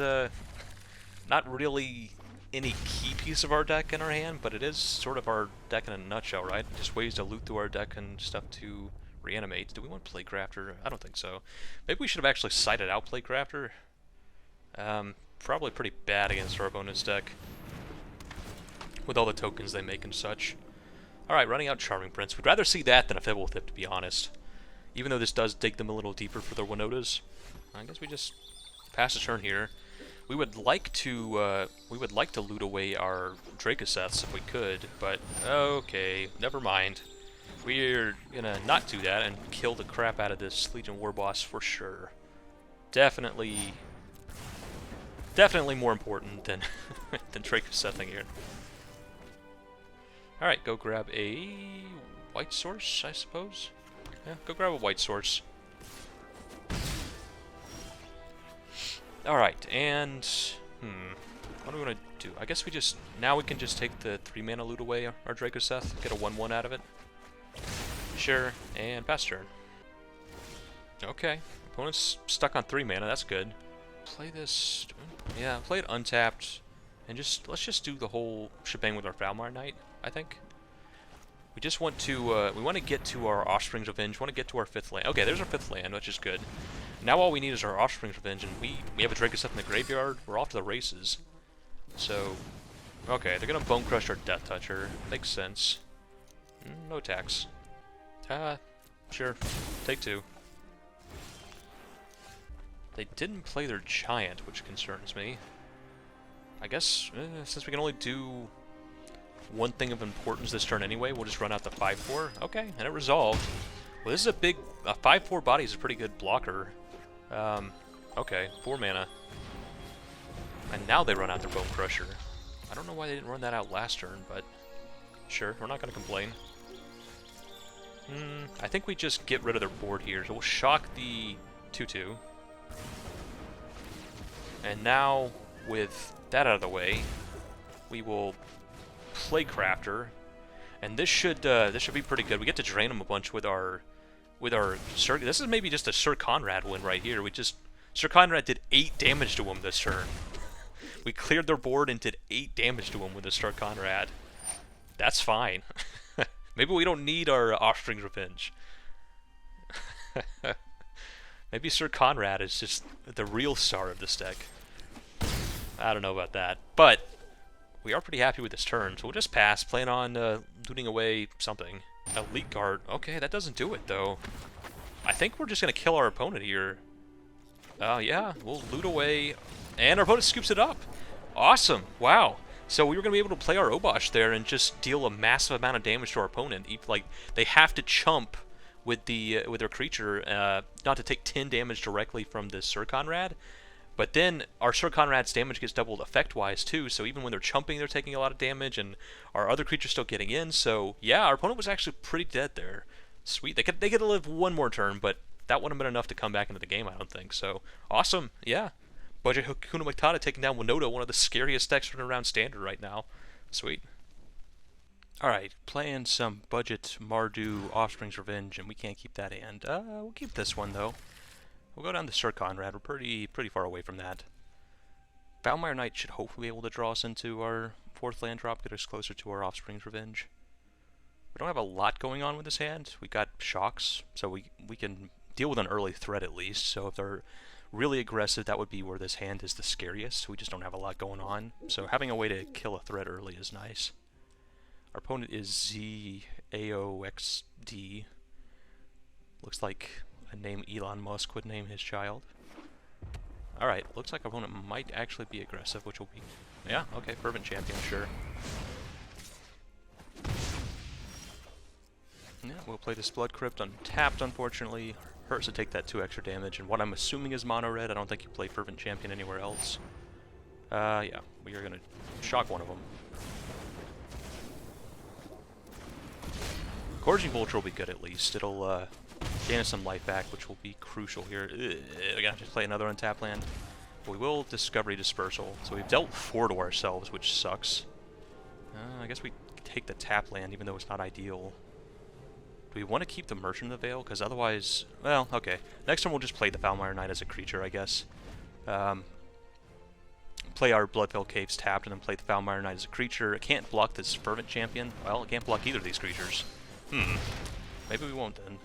not really any key piece of our deck in our hand, but it is sort of our deck in a nutshell, right? Just ways to loot through our deck and stuff to reanimate. Do we want Plaguecrafter? I don't think so. Maybe we should have actually cited out Plaguecrafter. Probably pretty bad against our opponent's deck with all the tokens they make and such. Alright, running out Charming Prince. We'd rather see that than a Fibblethip, to be honest. Even though this does dig them a little deeper for their Winotas. I guess we just pass a turn here. We would like to loot away our Drakuseths if we could, but okay, never mind. We're gonna not do that and kill the crap out of this Legion War Boss for sure. Definitely more important than than Drakusething here. Alright, go grab a White Source, I suppose. Yeah, go grab a White Source. Alright, and... what do we want to do? I guess we just... Now we can just take the 3-mana loot away, our Drakuseth, get a 1/1 out of it. Sure, and pass turn. Okay, opponent's stuck on 3 mana, that's good. Play this... Yeah, play it untapped, and let's just do the whole shebang with our Foulmire Knight, I think. We just want to, we want to get to our Offspring's Revenge, we want to get to our 5th land. Okay, there's our 5th land, which is good. Now all we need is our Offspring's Revenge, and we have a Drakuseth in the graveyard, we're off to the races. So, okay, they're going to Bone Crush our Death Toucher, makes sense. No attacks. Sure, take 2. They didn't play their Giant, which concerns me. I guess, since we can only do one thing of importance this turn anyway, we'll just run out the 5/4. Okay, and it resolved. Well, this is a 5/4 body is a pretty good blocker. Okay, 4 mana. And now they run out their Bone Crusher. I don't know why they didn't run that out last turn, but Sure, we're not going to complain. I think we just get rid of their board here. So we'll shock the 2/2. And now, with that out of the way, we will play Crafter. And this should be pretty good. We get to drain them a bunch with our Sir. This is maybe just a Sir Conrad win right here. Sir Conrad did 8 damage to him this turn. We cleared their board and did 8 damage to him with a Sir Conrad. That's fine. Maybe we don't need our Offspring's Revenge. Maybe Sir Conrad is just the real star of this deck. I don't know about that. But we are pretty happy with this turn, so we'll just pass, plan on looting away something. Elite Guard. Okay, that doesn't do it, though. I think we're just going to kill our opponent here. Yeah, we'll loot away, and our opponent scoops it up. Awesome. Wow. So we were going to be able to play our Obosh there and just deal a massive amount of damage to our opponent. Like, they have to chump with their creature not to take 10 damage directly from this Sir Conrad. But then our Sir Conrad's damage gets doubled effect-wise too, so even when they're chumping, they're taking a lot of damage, and our other creature's still getting in. So yeah, our opponent was actually pretty dead there. Sweet. They could live one more turn, but that wouldn't have been enough to come back into the game, I don't think. So awesome. Yeah. Budget Hakuna Matata taking down Winota, one of the scariest decks running around Standard right now. Sweet. Alright, playing some budget Mardu Offspring's Revenge, and we can't keep that hand. We'll keep this one, though. We'll go down to Sir Conrad. We're pretty far away from that. Valmire Knight should hopefully be able to draw us into our 4th land drop, get us closer to our Offspring's Revenge. We don't have a lot going on with this hand. We got shocks, so we can deal with an early threat at least. So if they're really aggressive, that would be where this hand is the scariest. We just don't have a lot going on. So having a way to kill a threat early is nice. Our opponent is ZAOXD. Looks like a name Elon Musk would name his child. Alright, looks like our opponent might actually be aggressive, which will be... Yeah, okay, Fervent Champion, sure. Yeah, we'll play this Blood Crypt untapped, unfortunately. Hurts to take that 2 extra damage, and what I'm assuming is mono red. I don't think you play Fervent Champion anywhere else. Yeah, we are gonna shock one of them. Gorging Vulture will be good at least. It'll gain us some life back, which will be crucial here. I gotta just play another untap land. But we will Discovery Dispersal. So we've dealt 4 to ourselves, which sucks. I guess we take the tap land, even though it's not ideal. Do we want to keep the Merchant of the Veil? Because otherwise... Well, okay. Next time we'll just play the Valmire Knight as a creature, I guess. Play our Bloodfell Caves tapped, and then play the Valmire Knight as a creature. It can't block this Fervent Champion. Well, it can't block either of these creatures. Maybe we won't then.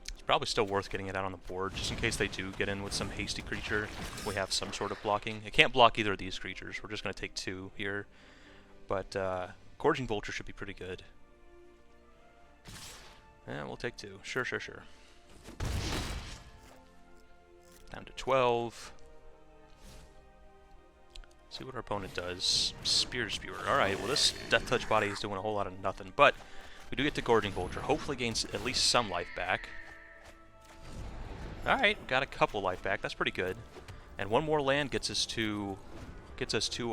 It's probably still worth getting it out on the board, just in case they do get in with some hasty creature. We have some sort of blocking. It can't block either of these creatures. We're just going to take 2 here. But Gorging Vulture should be pretty good. Yeah, we'll take 2. Sure. Down to 12. See what our opponent does. Spear. Alright, well this Death Touch Body is doing a whole lot of nothing, but we do get to Gorging Vulture. Hopefully gains at least some life back. Alright, got a couple life back. That's pretty good. And one more land gets us to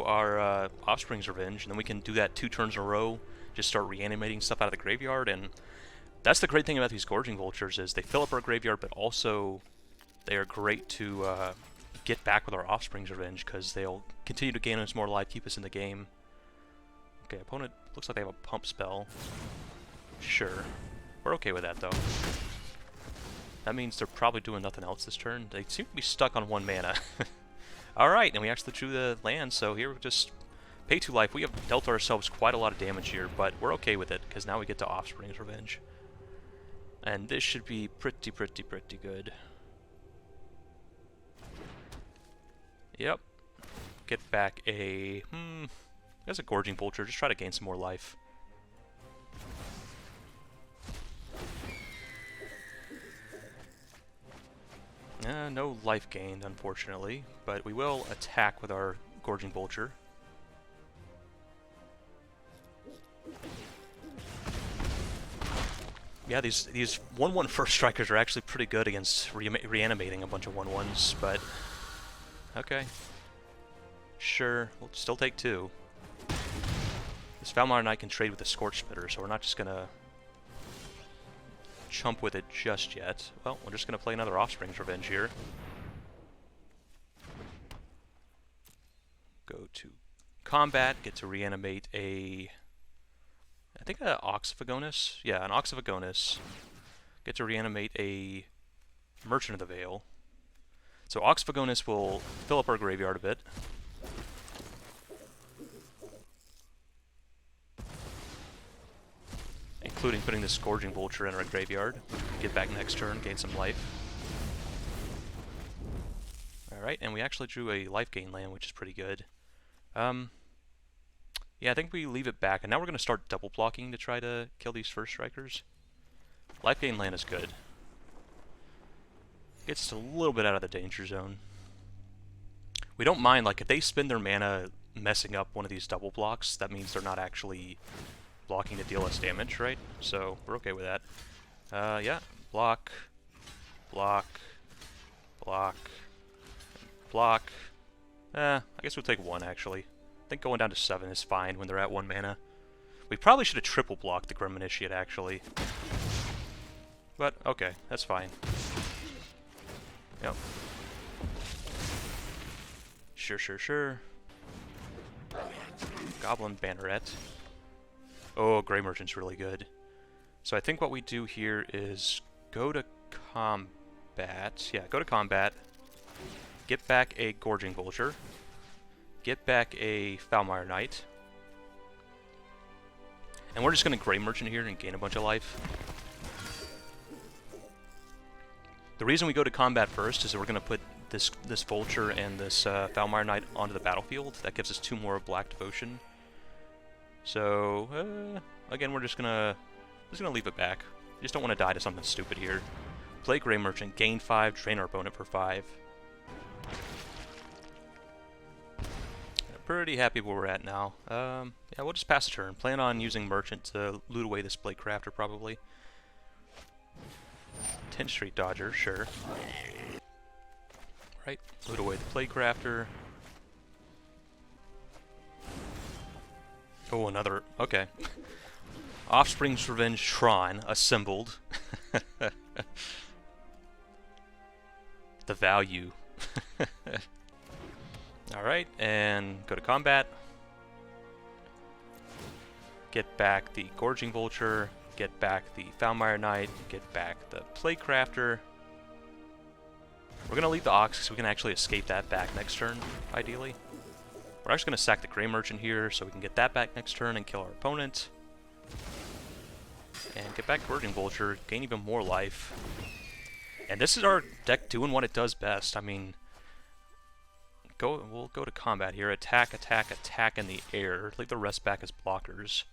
our Offspring's Revenge, and then we can do that 2 turns in a row, just start reanimating stuff out of the graveyard. And that's the great thing about these Gorging Vultures, is they fill up our graveyard, but also they are great to get back with our Offspring's Revenge, because they'll continue to gain us more life, keep us in the game. Okay, opponent looks like they have a pump spell. Sure. We're okay with that, though. That means they're probably doing nothing else this turn. They seem to be stuck on 1 mana. Alright, and we actually drew the land, so here we'll just pay 2 life. We have dealt ourselves quite a lot of damage here, but we're okay with it, because now we get to Offspring's Revenge. And this should be pretty good. Yep. Get back a... There's a Gorging Vulture. Just try to gain some more life. No life gained, unfortunately, but we will attack with our Gorging Vulture. Yeah, these 1/1 first strikers are actually pretty good against reanimating a bunch of 1/1s, but okay. Sure, we'll still take 2. This Valmar Knight can trade with the Scorch Spitter, so we're not just gonna chump with it just yet. Well, we're just gonna play another Offspring's Revenge here. Go to combat, get to reanimate a... I think an Oxyphagonus? Yeah, an Oxyphagonus. Get to reanimate a Merchant of the Veil. So Oxyphagonus will fill up our graveyard a bit. Including putting the Scourging Vulture in our graveyard. Get back next turn, gain some life. Alright, and we actually drew a life gain land, which is pretty good. Yeah, I think we leave it back, and now we're going to start double blocking to try to kill these first strikers. Life gain land is good. Gets us a little bit out of the danger zone. We don't mind, like, if they spend their mana messing up one of these double blocks, that means they're not actually blocking to deal us damage, right? So, we're okay with that. Yeah, block, block, block, block. I guess we'll take 1, actually. I think going down to 7 is fine when they're at 1 mana. We probably should have triple blocked the Grim Initiate, actually. But, okay, that's fine. Yep. Sure. Goblin Banneret. Oh, Grey Merchant's really good. So I think what we do here is go to combat. Yeah, go to combat. Get back a Gorging Vulture. Get back a Foulmire Knight. And we're just going to Grey Merchant here and gain a bunch of life. The reason we go to combat first is that we're going to put this Vulture and this Foulmire Knight onto the battlefield. That gives us 2 more Black Devotion. So, again, we're just gonna leave it back. We just don't want to die to something stupid here. Play Grey Merchant, gain 5, drain our opponent for 5. Pretty happy where we're at now. Yeah, we'll just pass a turn. Plan on using Merchant to loot away this Blade Crafter, probably. 10th Street Dodger, sure. Right, loot away the Blade Crafter. Oh, another... okay. Offspring's Revenge Tron, assembled. The value. Alright, and go to combat. Get back the Gorging Vulture. Get back the Foulmire Knight. Get back the Playcrafter. We're going to leave the Ox so we can actually escape that back next turn, ideally. We're actually going to sack the Grey Merchant here so we can get that back next turn and kill our opponent. And get back Gorging Vulture, gain even more life. And this is our deck doing what it does best. I mean, we'll go to combat here. Attack, attack, attack in the air. Leave the rest back as blockers.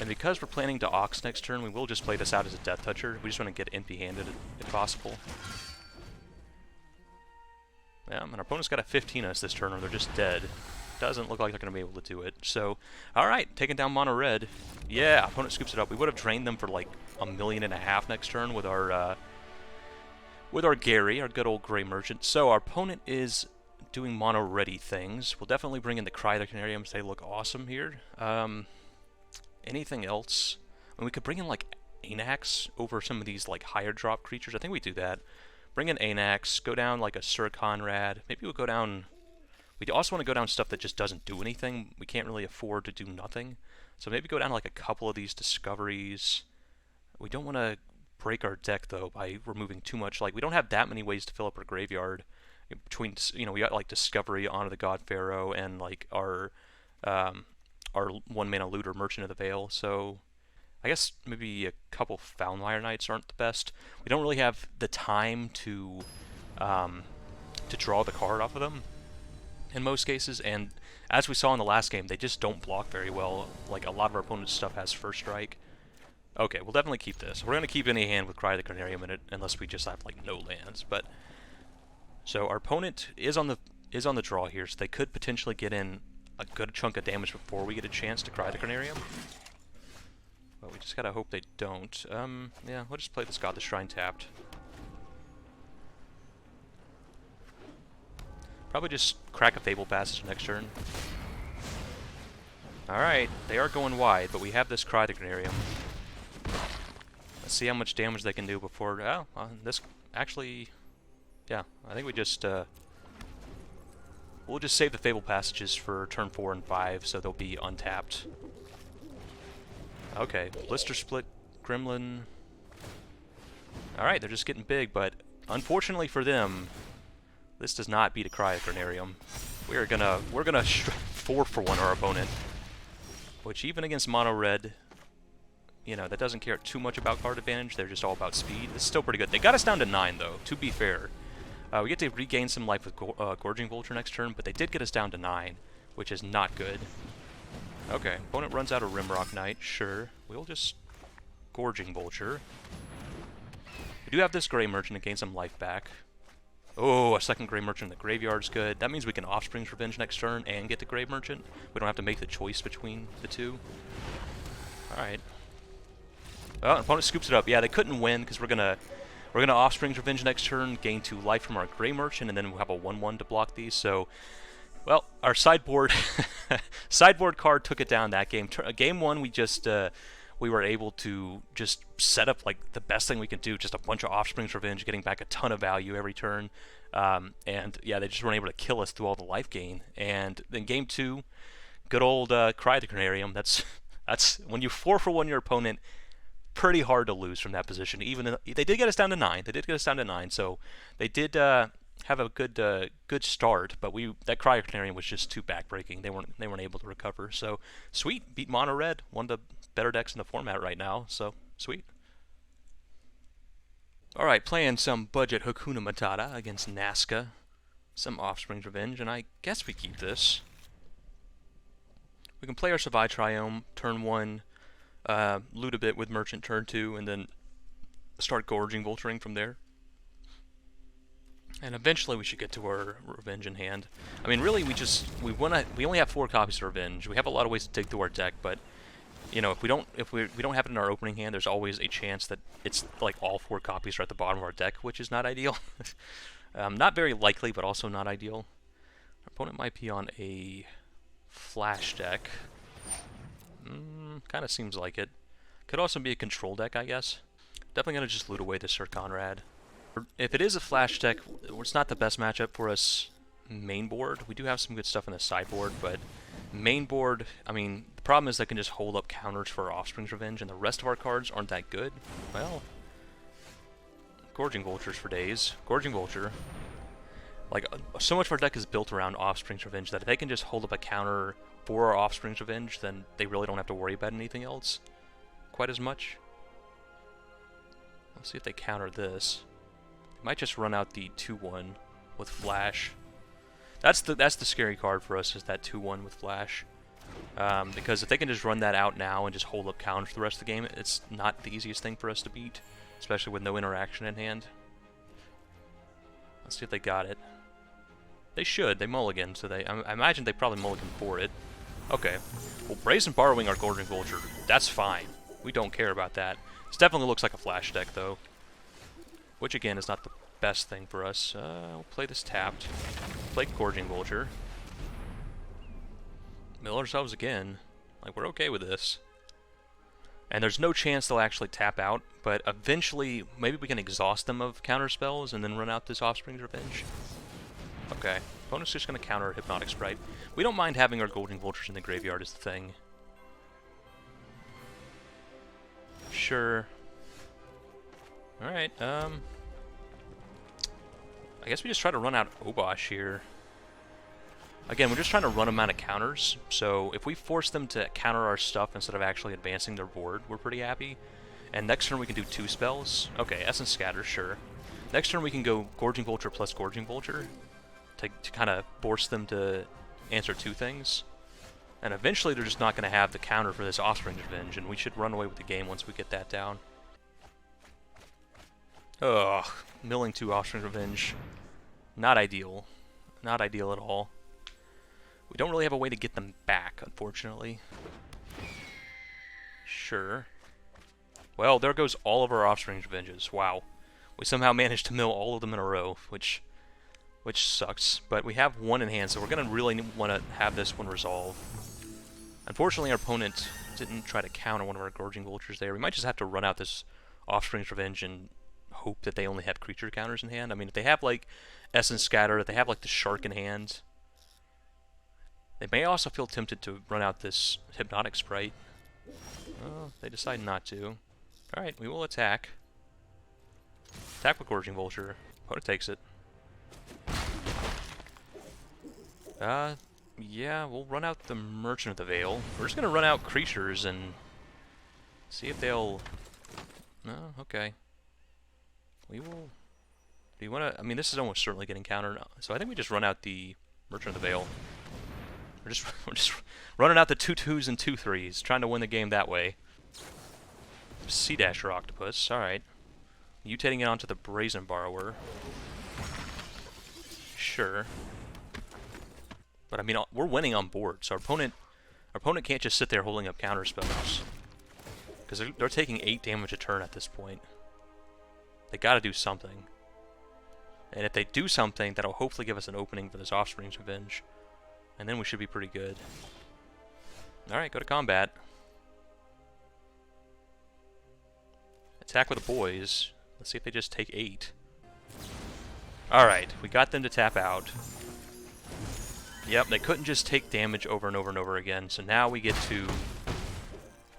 And because we're planning to Ox next turn, we will just play this out as a Death Toucher. We just want to get empty-handed if possible. Yeah, and our opponent's got a 15 us this turn, or they're just dead. Doesn't look like they're going to be able to do it. So, alright, taking down mono red. Yeah, opponent scoops it up. We would have drained them for like 1.5 million next turn with our Gary, our good old Grey Merchant. So our opponent is doing mono ready things. We'll definitely bring in the Cry the Canariums. They look awesome here. Anything else? I mean, we could bring in like Anax over some of these like higher drop creatures. I think we do that. Bring in Anax, go down like a Sir Conrad. Maybe we'll go down... We also want to go down stuff that just doesn't do anything. We can't really afford to do nothing. So maybe go down like a couple of these Discoveries. We don't want to break our deck, though, by removing too much. Like, we don't have that many ways to fill up our graveyard. Between, you know, we got like Discovery, Honor the God Pharaoh, and like our 1-mana looter, Merchant of the Veil. So I guess maybe a couple Foulmire Knights aren't the best. We don't really have the time to draw the card off of them in most cases, and as we saw in the last game, they just don't block very well. Like, a lot of our opponent's stuff has First Strike. Okay, we'll definitely keep this. We're going to keep any hand with Cry the Canarium in it, unless we just have, like, no lands. But so our opponent is on the draw here, so they could potentially get in a good chunk of damage before we get a chance to Cry the Canarium. But we just gotta hope they don't. Yeah, we'll just play this God the Shrine tapped. Probably just crack a Fable Passage next turn. Alright, they are going wide, but we have this Cryotachnarium. Let's see how much damage they can do before... Oh, this... Actually... Yeah, I think we just... We'll just save the Fable Passages for turn 4 and 5, so they'll be untapped. Okay, Blister Split, Gremlin... Alright, they're just getting big, but unfortunately for them, this does not beat a Cryotachnarium. We're gonna 4-for-1 our opponent. Which even against mono red, you know, that doesn't care too much about card advantage, they're just all about speed. It's still pretty good. They got us down to 9 though, to be fair. We get to regain some life with Gorging Vulture next turn, but they did get us down to 9, which is not good. Okay, opponent runs out of Rimrock Knight, sure. We'll just Gorging Vulture. We do have this Grey Merchant to gain some life back. Oh, a second Grey Merchant in the graveyard's good. That means we can Offspring's Revenge next turn and get the Grey Merchant. We don't have to make the choice between the two. Alright. Well, opponent scoops it up. Yeah, they couldn't win because we're gonna Offspring's Revenge next turn, gain 2 life from our Grey Merchant, and then we'll have a 1/1 to block these. So, well, our sideboard sideboard card took it down that game. Game 1, we just we were able to just set up like the best thing we could do, just a bunch of Offspring's Revenge, getting back a ton of value every turn. And yeah, they just weren't able to kill us through all the life gain. And then game 2, good old Cryotachnarium. That's when you 4-for-1 your opponent, pretty hard to lose from that position. Even they did get us down to 9. They did get us down to 9, so they did have a good start. But that Cryotachnarium was just too backbreaking. They weren't able to recover. So sweet, beat mono red, one of the better decks in the format right now. So sweet. Alright, playing some budget Hakuna Matata against Nazca. Some Offspring's Revenge, and I guess we keep this. We can play our Savai Triome turn 1, loot a bit with Merchant turn 2, and then start Gorging Vulturing from there. And eventually we should get to our Revenge in hand. I mean, really, we only have 4 copies of Revenge. We have a lot of ways to dig through our deck, but you know, if we don't have it in our opening hand, there's always a chance that it's like all 4 copies are at the bottom of our deck, which is not ideal. Not very likely, but also not ideal. Our opponent might be on a flash deck. Kind of seems like it. Could also be a control deck, I guess. Definitely gonna just loot away the Sir Conrad. If it is a flash deck, it's not the best matchup for us main board. We do have some good stuff in the sideboard, but main board, I mean, the problem is they can just hold up counters for our Offspring's Revenge, and the rest of our cards aren't that good. Well, Gorging Vultures for days. Gorging Vulture. Like, so much of our deck is built around Offspring's Revenge that if they can just hold up a counter for our Offspring's Revenge, then they really don't have to worry about anything else quite as much. Let's see if they counter this. They might just run out the 2/1 with Flash. That's the scary card for us, is that 2/1 with Flash. Because if they can just run that out now and just hold up counters for the rest of the game, it's not the easiest thing for us to beat, especially with no interaction in hand. Let's see if they got it. They should. They mulligan, so I imagine they probably mulligan for it. Okay. Well, Brazen Borrowing our Gorging Vulture, that's fine. We don't care about that. This definitely looks like a flash deck, though. Which, again, is not the best thing for us. We'll play this tapped. Play Gorging Vulture. Mill ourselves again. Like, we're okay with this. And there's no chance they'll actually tap out, but eventually, maybe we can exhaust them of counter spells and then run out this Offspring's Revenge. Okay. Opponent's just going to counter Hypnotic Sprite. We don't mind having our Gorging Vultures in the graveyard is the thing. Sure. Alright, I guess we just try to run out Obosh here. Again, we're just trying to run them out of counters, so if we force them to counter our stuff instead of actually advancing their board, we're pretty happy. And next turn we can do 2 spells. Okay, Essence Scatter, sure. Next turn we can go Gorging Vulture plus Gorging Vulture to kind of force them to answer 2 things. And eventually they're just not going to have the counter for this Offspring's Revenge, and we should run away with the game once we get that down. Ugh, milling 2 Offspring's Revenge. Not ideal. Not ideal at all. We don't really have a way to get them back, unfortunately. Sure. Well, there goes all of our Offspring's Revenges. Wow. We somehow managed to mill all of them in a row, which which sucks, but we have one in hand, so we're going to really want to have this one resolve. Unfortunately, our opponent didn't try to counter one of our Gorging Vultures there. We might just have to run out this Offspring's Revenge and hope that they only have creature counters in hand. I mean, if they have, like, Essence Scatter, if they have, like, the Shark in hand, they may also feel tempted to run out this Hypnotic Sprite. Oh, they decide not to. Alright, we will attack. Attack with Gorging Vulture. Opponent takes it. Yeah, we'll run out the Merchant of the Veil. We're just gonna run out creatures and see if they'll... No, okay. We will... Do you wanna... I mean, this is almost certainly getting countered, so I think we just run out the Merchant of the Veil. We're just running out the 2/2s and 2/3s, trying to win the game that way. Sea Dasher Octopus, alright. Mutating it onto the Brazen Borrower. Sure. But I mean, we're winning on board, so our opponent can't just sit there holding up counter spells. Because they're taking 8 damage a turn at this point. They gotta do something. And if they do something, that'll hopefully give us an opening for this Offspring's Revenge. And then we should be pretty good. Alright, go to combat. Attack with the boys. Let's see if they just take 8. Alright, we got them to tap out. Yep, they couldn't just take damage over and over and over again, so now we get to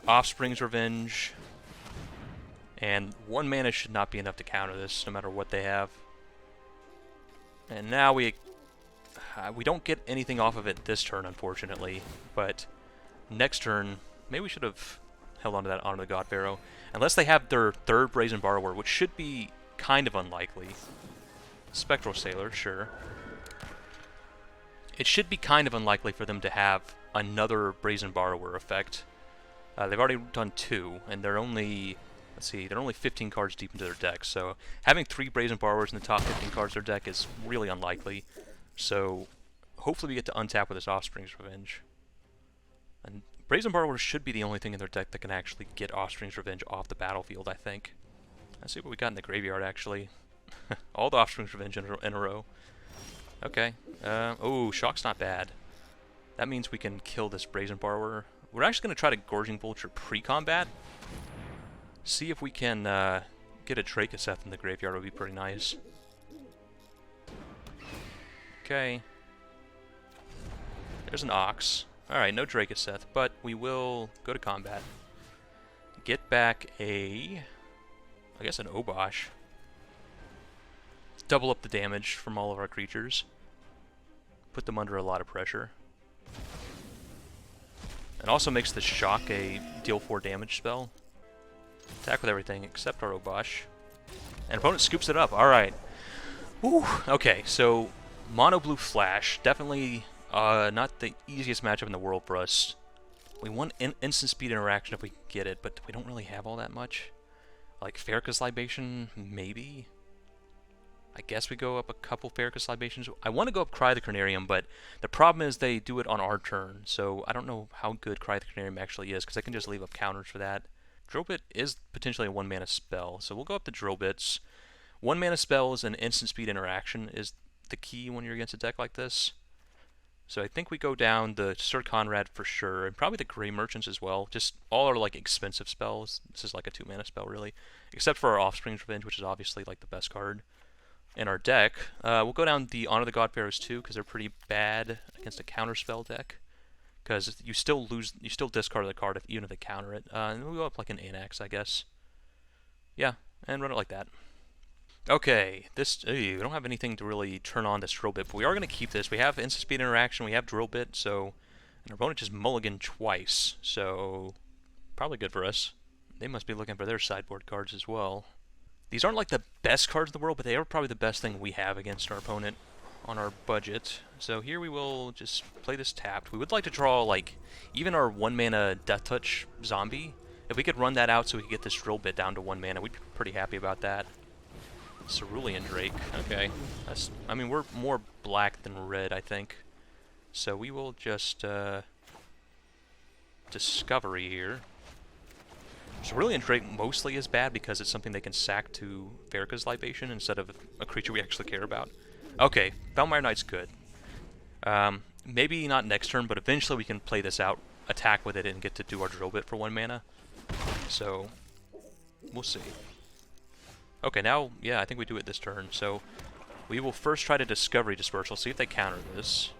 Offspring's Revenge. And 1 mana should not be enough to counter this, no matter what they have. And now we don't get anything off of it this turn, unfortunately. But next turn, maybe we should have held on to that Honor the God Pharaoh. Unless they have their 3rd Brazen Borrower, which should be kind of unlikely. Spectral Sailor, sure. It should be kind of unlikely for them to have another Brazen Borrower effect. They've already done 2, and they're only... Let's see, they're only 15 cards deep into their deck, so having 3 Brazen Borrowers in the top 15 cards of their deck is really unlikely. So hopefully we get to untap with this Offspring's Revenge. And Brazen Borrowers should be the only thing in their deck that can actually get Offspring's Revenge off the battlefield, I think. Let's see what we got in the graveyard, actually. All the Offspring's Revenge in a row. Okay. Oh, Shock's not bad. That means we can kill this Brazen Borrower. We're actually going to try to Gorging Vulture pre-combat. See if we can get a Drakuseth in the graveyard. Would be pretty nice. Okay. There's an Ox. Alright, no Drakuseth, but we will go to combat. Get back I guess an Obosh. Double up the damage from all of our creatures. Put them under a lot of pressure. It also makes the Shock a deal 4 damage spell. Attack with everything except our Obosh. And opponent scoops it up. Alright. Ooh, okay, so Mono Blue Flash. Definitely not the easiest matchup in the world for us. We want instant speed interaction if we get it, but we don't really have all that much. Like Farrakhan's Libation, maybe? I guess we go up a couple Farrakhan's Libations. I want to go up Cry the Carnarium, but the problem is they do it on our turn, so I don't know how good Cry the Carnarium actually is, because I can just leave up counters for that. Drill Bit is potentially a 1 mana spell, so we'll go up to Drill Bits. 1 mana spells and instant speed interaction is the key when you're against a deck like this. So I think we go down the Sir Conrad for sure, and probably the Grey Merchants as well. Just all are like expensive spells. This is like a 2 mana spell really, except for our Offspring's Revenge, which is obviously like the best card in our deck. We'll go down the Honor the God Pharaohs too, because they're pretty bad against a counterspell deck. Because you still discard the card even if they counter it. And we'll go up like an Anax, I guess. Yeah, and run it like that. Okay, we don't have anything to really turn on this Drill Bit, but we are going to keep this. We have instant speed interaction, we have Drill Bit, so... And our opponent just mulligan twice, so... Probably good for us. They must be looking for their sideboard cards as well. These aren't like the best cards in the world, but they are probably the best thing we have against our opponent on our budget. So here we will just play this tapped. We would like to draw, like, even our 1 mana Death Touch zombie. If we could run that out so we could get this Drill Bit down to 1 mana, we'd be pretty happy about that. Cerulean Drake. Okay. I mean, we're more black than red, I think. So we will just, Discovery here. Cerulean Drake mostly is bad because it's something they can sack to Farrakhan's Libation instead of a creature we actually care about. Okay, Valmire Knight's good. Maybe not next turn, but eventually we can play this out, attack with it, and get to do our drill bit for 1 mana. So, we'll see. Okay, now, yeah, I think we do it this turn. So, we will first try to Discovery Dispersal, see if they counter this.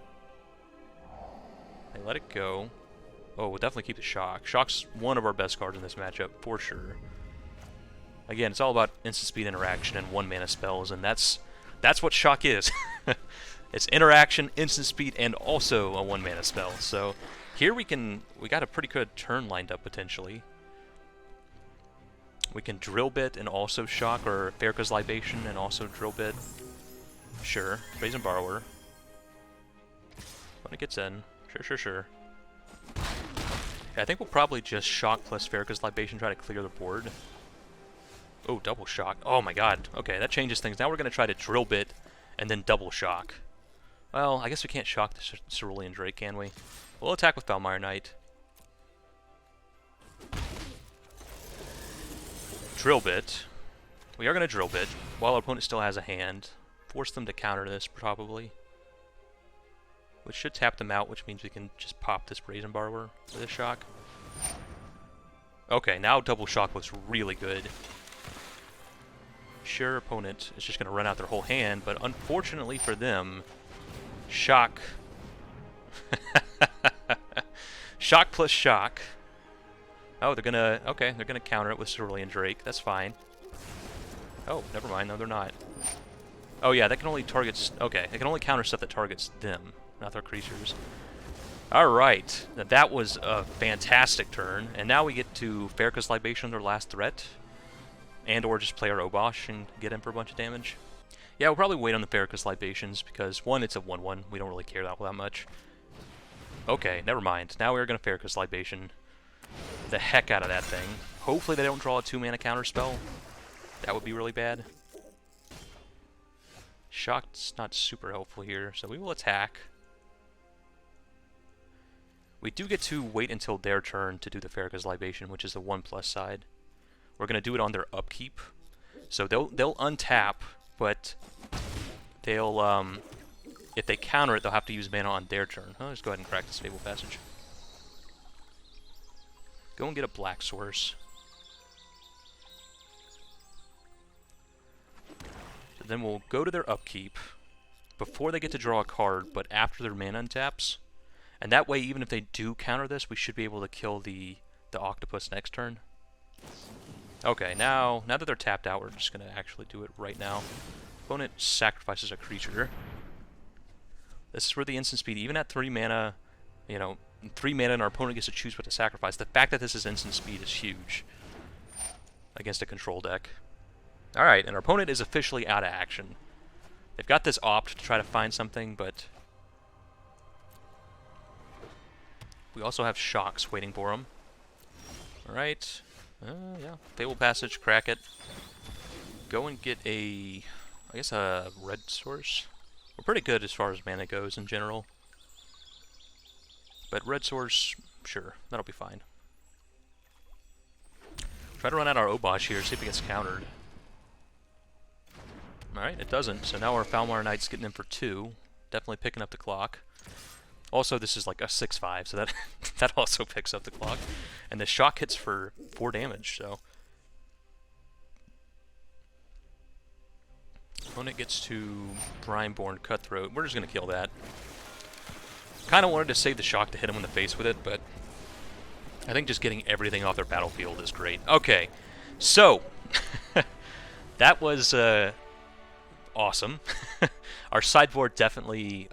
They let it go. Oh, we'll definitely keep the Shock. Shock's one of our best cards in this matchup, for sure. Again, it's all about instant speed interaction and 1 mana spells, and that's what Shock is. It's interaction, instant speed, and also a 1 mana spell. So here we got a pretty good turn lined up potentially. We can Drill Bit and also Shock, or Farika's Libation and also Drill Bit. Sure. Brazen Borrower. When it gets in. Sure. Yeah, I think we'll probably just Shock plus Farika's Libation, try to clear the board. Oh, double Shock. Oh my god. Okay, that changes things. Now we're going to try to Drill Bit and then double Shock. Well, I guess we can't Shock the Cerulean Drake, can we? We'll attack with Valmire Knight. Drill Bit. We are going to Drill Bit while our opponent still has a hand. Force them to counter this, probably. Which should tap them out, which means we can just pop this Brazen Borrower with a Shock. Okay, now double Shock looks really good. Sure, opponent is just going to run out their whole hand, but unfortunately for them, Shock. Shock plus Shock. Oh, they're gonna... Okay, they're gonna counter it with Cerulean Drake. That's fine. Oh, never mind. No, they're not. Oh, yeah, that can only target... Okay, they can only counter stuff that targets them, not their creatures. Alright, that was a fantastic turn, and now we get to Farika's Libation, their last threat. And or just play our Obosh and get in for a bunch of damage. Yeah, we'll probably wait on the Farika's Libations, because, one, it's a 1-1. We don't really care that much. Okay, never mind. Now we're going to Farika's Libation the heck out of that thing. Hopefully they don't draw a 2-mana counter spell. That would be really bad. Shock's not super helpful here, so we will attack. We do get to wait until their turn to do the Farika's Libation, which is the 1+ side. We're going to do it on their upkeep. So they'll untap, but they'll, if they counter it, they'll have to use mana on their turn. Let's go ahead and crack this Fable Passage. Go and get a Black Source. So then we'll go to their upkeep before they get to draw a card, but after their mana untaps. And that way, even if they do counter this, we should be able to kill the Octopus next turn. Okay, now that they're tapped out, we're just going to actually do it right now. Opponent sacrifices a creature. This is where the instant speed, even at 3 mana, you know, 3 mana and our opponent gets to choose what to sacrifice. The fact that this is instant speed is huge against a control deck. Alright, and our opponent is officially out of action. They've got this opt to try to find something, but we also have Shocks waiting for them. Alright. Yeah. Fable Passage, crack it. Go and get I guess a red source. We're pretty good as far as mana goes in general. But red source, sure, that'll be fine. Try to run out our Obosh here, see if it gets countered. Alright, it doesn't, so now our Valmire Knight's getting in for 2. Definitely picking up the clock. Also, this is like a 6/5, so that that also picks up the clock. And the Shock hits for 4 damage, so... Opponent gets to Brineborn Cutthroat. We're just going to kill that. Kind of wanted to save the Shock to hit him in the face with it, but I think just getting everything off their battlefield is great. Okay, so that was awesome. Our sideboard definitely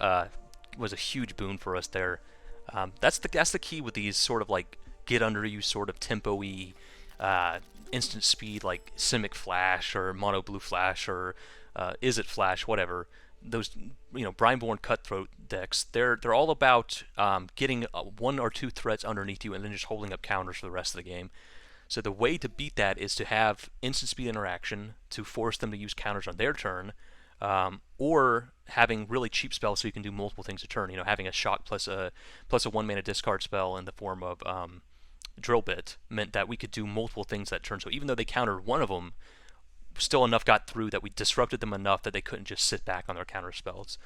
was a huge boon for us there. That's the key with these sort of like get under you sort of tempo-y instant speed like Simic Flash or Mono Blue Flash or Is It Flash, whatever. Those, you know, Brineborn Cutthroat decks, they're all about getting 1 or 2 threats underneath you and then just holding up counters for the rest of the game. So the way to beat that is to have instant speed interaction to force them to use counters on their turn, or having really cheap spells so you can do multiple things a turn. You know, having a Shock plus a 1-mana discard spell in the form of Drill Bit meant that we could do multiple things that turn. So even though they countered one of them, still enough got through that we disrupted them enough that they couldn't just sit back on their counter spells.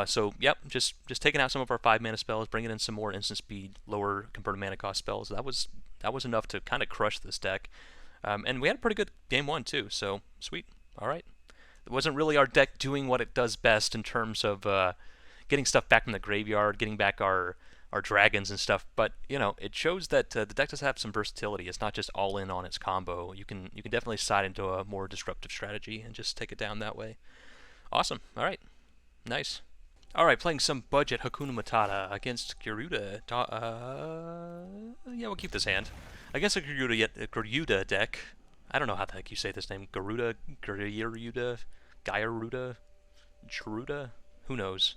So yep, just taking out some of our 5 mana spells, bringing in some more instant speed, lower converted mana cost spells. That was enough to kind of crush this deck. And we had a pretty good game 1 too. So sweet. All right. It wasn't really our deck doing what it does best in terms of getting stuff back from the graveyard, getting back our dragons and stuff, but you know, it shows that the deck does have some versatility. It's not just all in on its combo. You can definitely side into a more disruptive strategy and just take it down that way. Awesome. All right, nice. All right, playing some budget Hakuna Matata against Garuda. Yeah, we'll keep this hand against a Garuda deck. I don't know how the heck you say this name. Garuda, Gyaruda, Garuda. Who knows?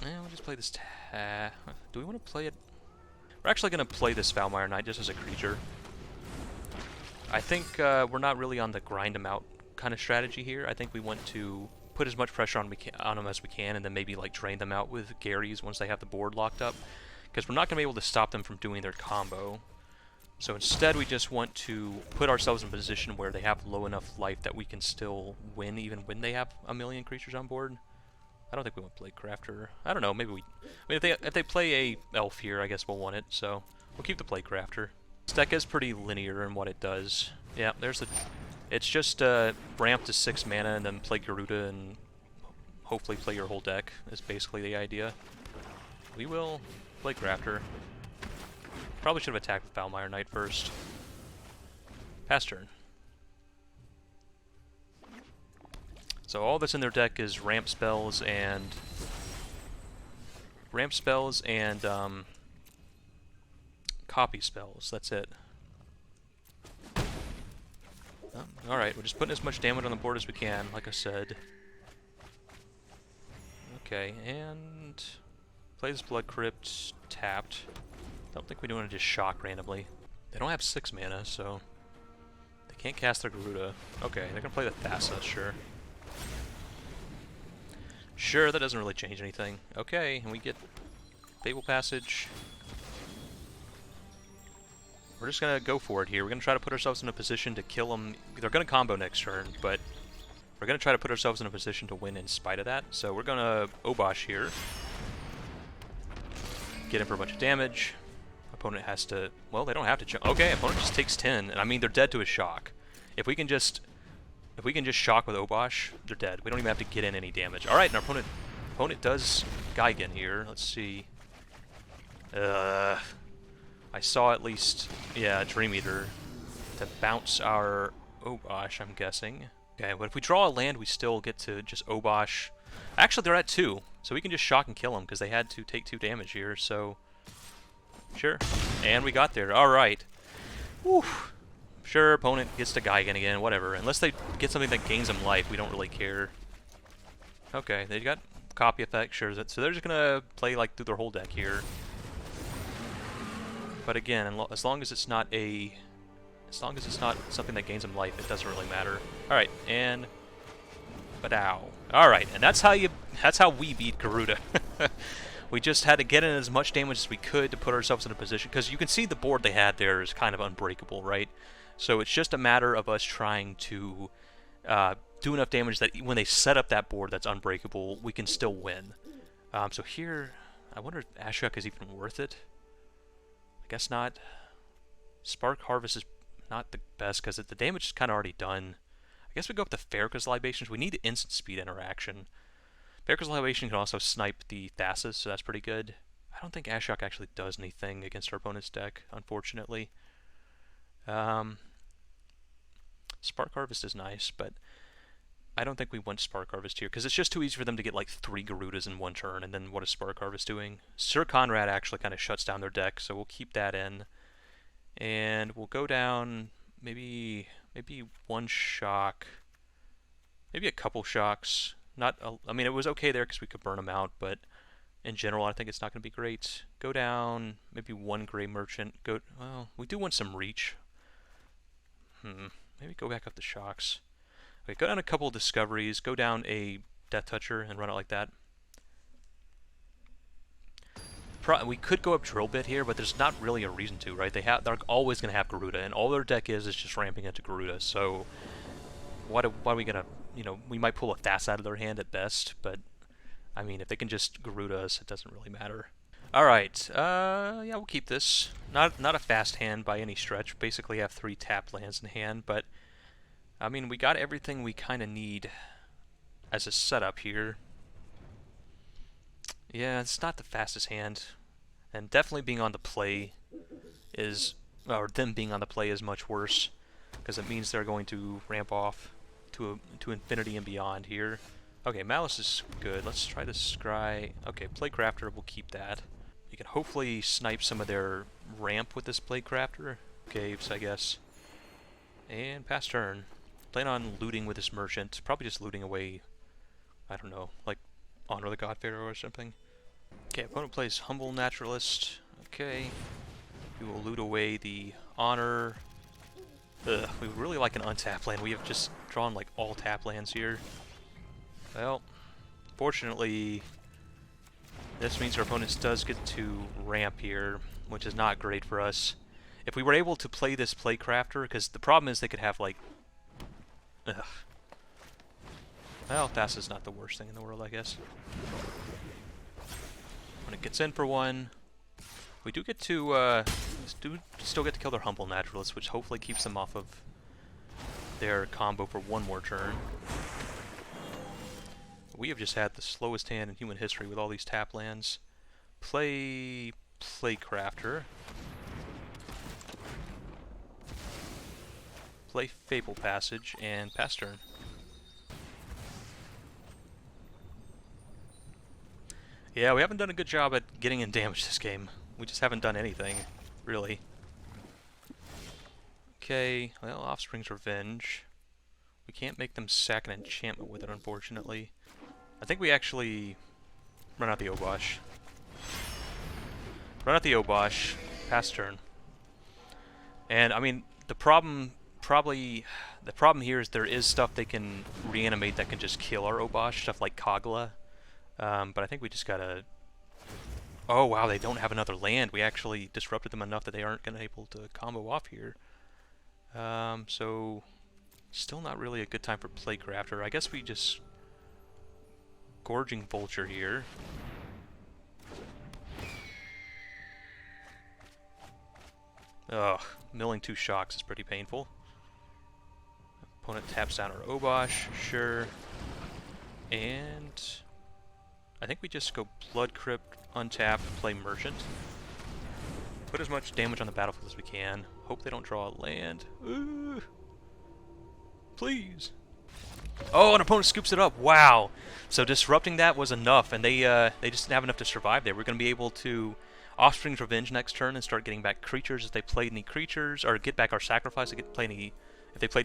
Yeah, we'll just play this. Do we want to play it? We're actually going to play this Valmire Knight just as a creature. I think we're not really on the grind them out kind of strategy here. I think we want to put as much pressure on them as we can, and then maybe like drain them out with Gary's once they have the board locked up, because we're not going to be able to stop them from doing their combo. So instead, we just want to put ourselves in a position where they have low enough life that we can still win, even when they have a million creatures on board. I don't think we want to play Crafter. I don't know, maybe we... I mean, if they play a Elf here, I guess we'll want it, so we'll keep the Play Crafter. This deck is pretty linear in what it does. Yeah, there's the... It's just ramp to 6 mana and then play Garuda and hopefully play your whole deck is basically the idea. We will play Crafter. Probably should have attacked with Valmire Knight first. Pass turn. So all that's in their deck is ramp spells and copy spells. That's it. Oh, alright, we're just putting as much damage on the board as we can, like I said. Okay, and play this Blood Crypt tapped. Don't think we want to just shock randomly. They don't have 6 mana, so they can't cast their Garuda. Okay, they're gonna play the Thassa, sure. Sure, that doesn't really change anything. Okay, and we get Fable Passage. We're just going to go for it here. We're going to try to put ourselves in a position to kill them. They're going to combo next turn, but we're going to try to put ourselves in a position to win in spite of that. So we're going to Obosh here. Get in for a bunch of damage. Opponent has to... Well, they don't have to... Okay, opponent just takes 10, and I mean, they're dead to a shock. If we can just shock with Obosh, they're dead. We don't even have to get in any damage. Alright, and our opponent does Geigen here. Let's see. I saw at least, yeah, Dream Eater to bounce our Obosh, I'm guessing. Okay, but if we draw a land, we still get to just Obosh. Actually, they're at 2, so we can just shock and kill them, because they had to take 2 damage here, so... Sure. And we got there. Alright. Whew. Sure, opponent gets to Geigen again, whatever. Unless they get something that gains them life, we don't really care. Okay, they got copy effect, sure. So they're just gonna play like through their whole deck here. But again, as long as it's not something that gains them life, it doesn't really matter. Alright, and Badow. Alright, and that's how we beat Garuda. We just had to get in as much damage as we could to put ourselves in a position, because you can see the board they had there is kind of unbreakable, right? So it's just a matter of us trying to do enough damage that when they set up that board that's unbreakable, we can still win. So here, I wonder if Ashok is even worth it. I guess not. Spark Harvest is not the best, because the damage is kind of already done. I guess we go up to Farrakhan's Libations. We need instant speed interaction. Farrakhan's Libation can also snipe the Thassa's, so that's pretty good. I don't think Ashok actually does anything against our opponent's deck, unfortunately. Spark Harvest is nice, but I don't think we want Spark Harvest here, because it's just too easy for them to get like 3 Garudas in one turn, and then what is Spark Harvest doing? Sir Conrad actually kind of shuts down their deck, so we'll keep that in. And we'll go down maybe one shock, maybe a couple shocks. I mean, it was okay there because we could burn them out, but in general, I think it's not going to be great. Go down maybe 1 Gray Merchant. Well, we do want some reach. Maybe go back up the shocks. Okay, go down a couple of discoveries. Go down a Death Toucher and run it like that. we could go up Drill Bit here, but there's not really a reason to, right? They're always going to have Garuda, and all their deck is just ramping into Garuda. So why are we gonna, you know, we might pull a Thas out of their hand at best, but I mean, if they can just Garuda us, it doesn't really matter. All right, yeah, we'll keep this. Not a fast hand by any stretch. Basically, have 3 tap lands in hand, but I mean, we got everything we kind of need as a setup here. Yeah, it's not the fastest hand, and definitely being on the play is, or them being on the play is much worse, because it means they're going to ramp off to infinity and beyond here. Okay, Malice is good. Let's try to scry. Okay, Playcrafter, we'll keep that. You can hopefully snipe some of their ramp with this Playcrafter. Caves, I guess. And pass turn. Plan on looting with this merchant. Probably just looting away, I don't know, like Honor the God Pharaoh or something. Okay, opponent plays Humble Naturalist. Okay. We will loot away the Honor. Ugh, we would really like an untap land. We have just drawn like all tap lands here. Well, fortunately, this means our opponent does get to ramp here, which is not great for us. If we were able to play this Playcrafter, because the problem is they could have like... Ugh. Well, Thas is not the worst thing in the world, I guess. When it gets in for 1, we do get to still get to kill their Humble Naturalist, which hopefully keeps them off of their combo for 1 more turn. We have just had the slowest hand in human history with all these tap lands. Play Playcrafter. Play Fable Passage and pass turn. Yeah, we haven't done a good job at getting in damage this game. We just haven't done anything, really. Okay, well, Offspring's Revenge. We can't make them sack an enchantment with it, unfortunately. I think we actually run out the Obosh. Run out the Obosh, pass turn. And, I mean, the problem here is there is stuff they can reanimate that can just kill our Obosh, stuff like Kogla. But I think we just gotta... Oh, wow, they don't have another land. We actually disrupted them enough that they aren't gonna be able to combo off here. So, still not really a good time for Playcrafter. I guess we just... Gorging Vulture here. Ugh, milling 2 shocks is pretty painful. Opponent taps down our Obosh, sure. And... I think we just go Blood Crypt, untap, play Merchant. Put as much damage on the battlefield as we can. Hope they don't draw a land. Ooh. Please. Oh, an opponent scoops it up. Wow. So disrupting that was enough, and they just didn't have enough to survive there. We're going to be able to Offspring's Revenge next turn and start getting back creatures if they played any creatures, or get back our sacrifice if they played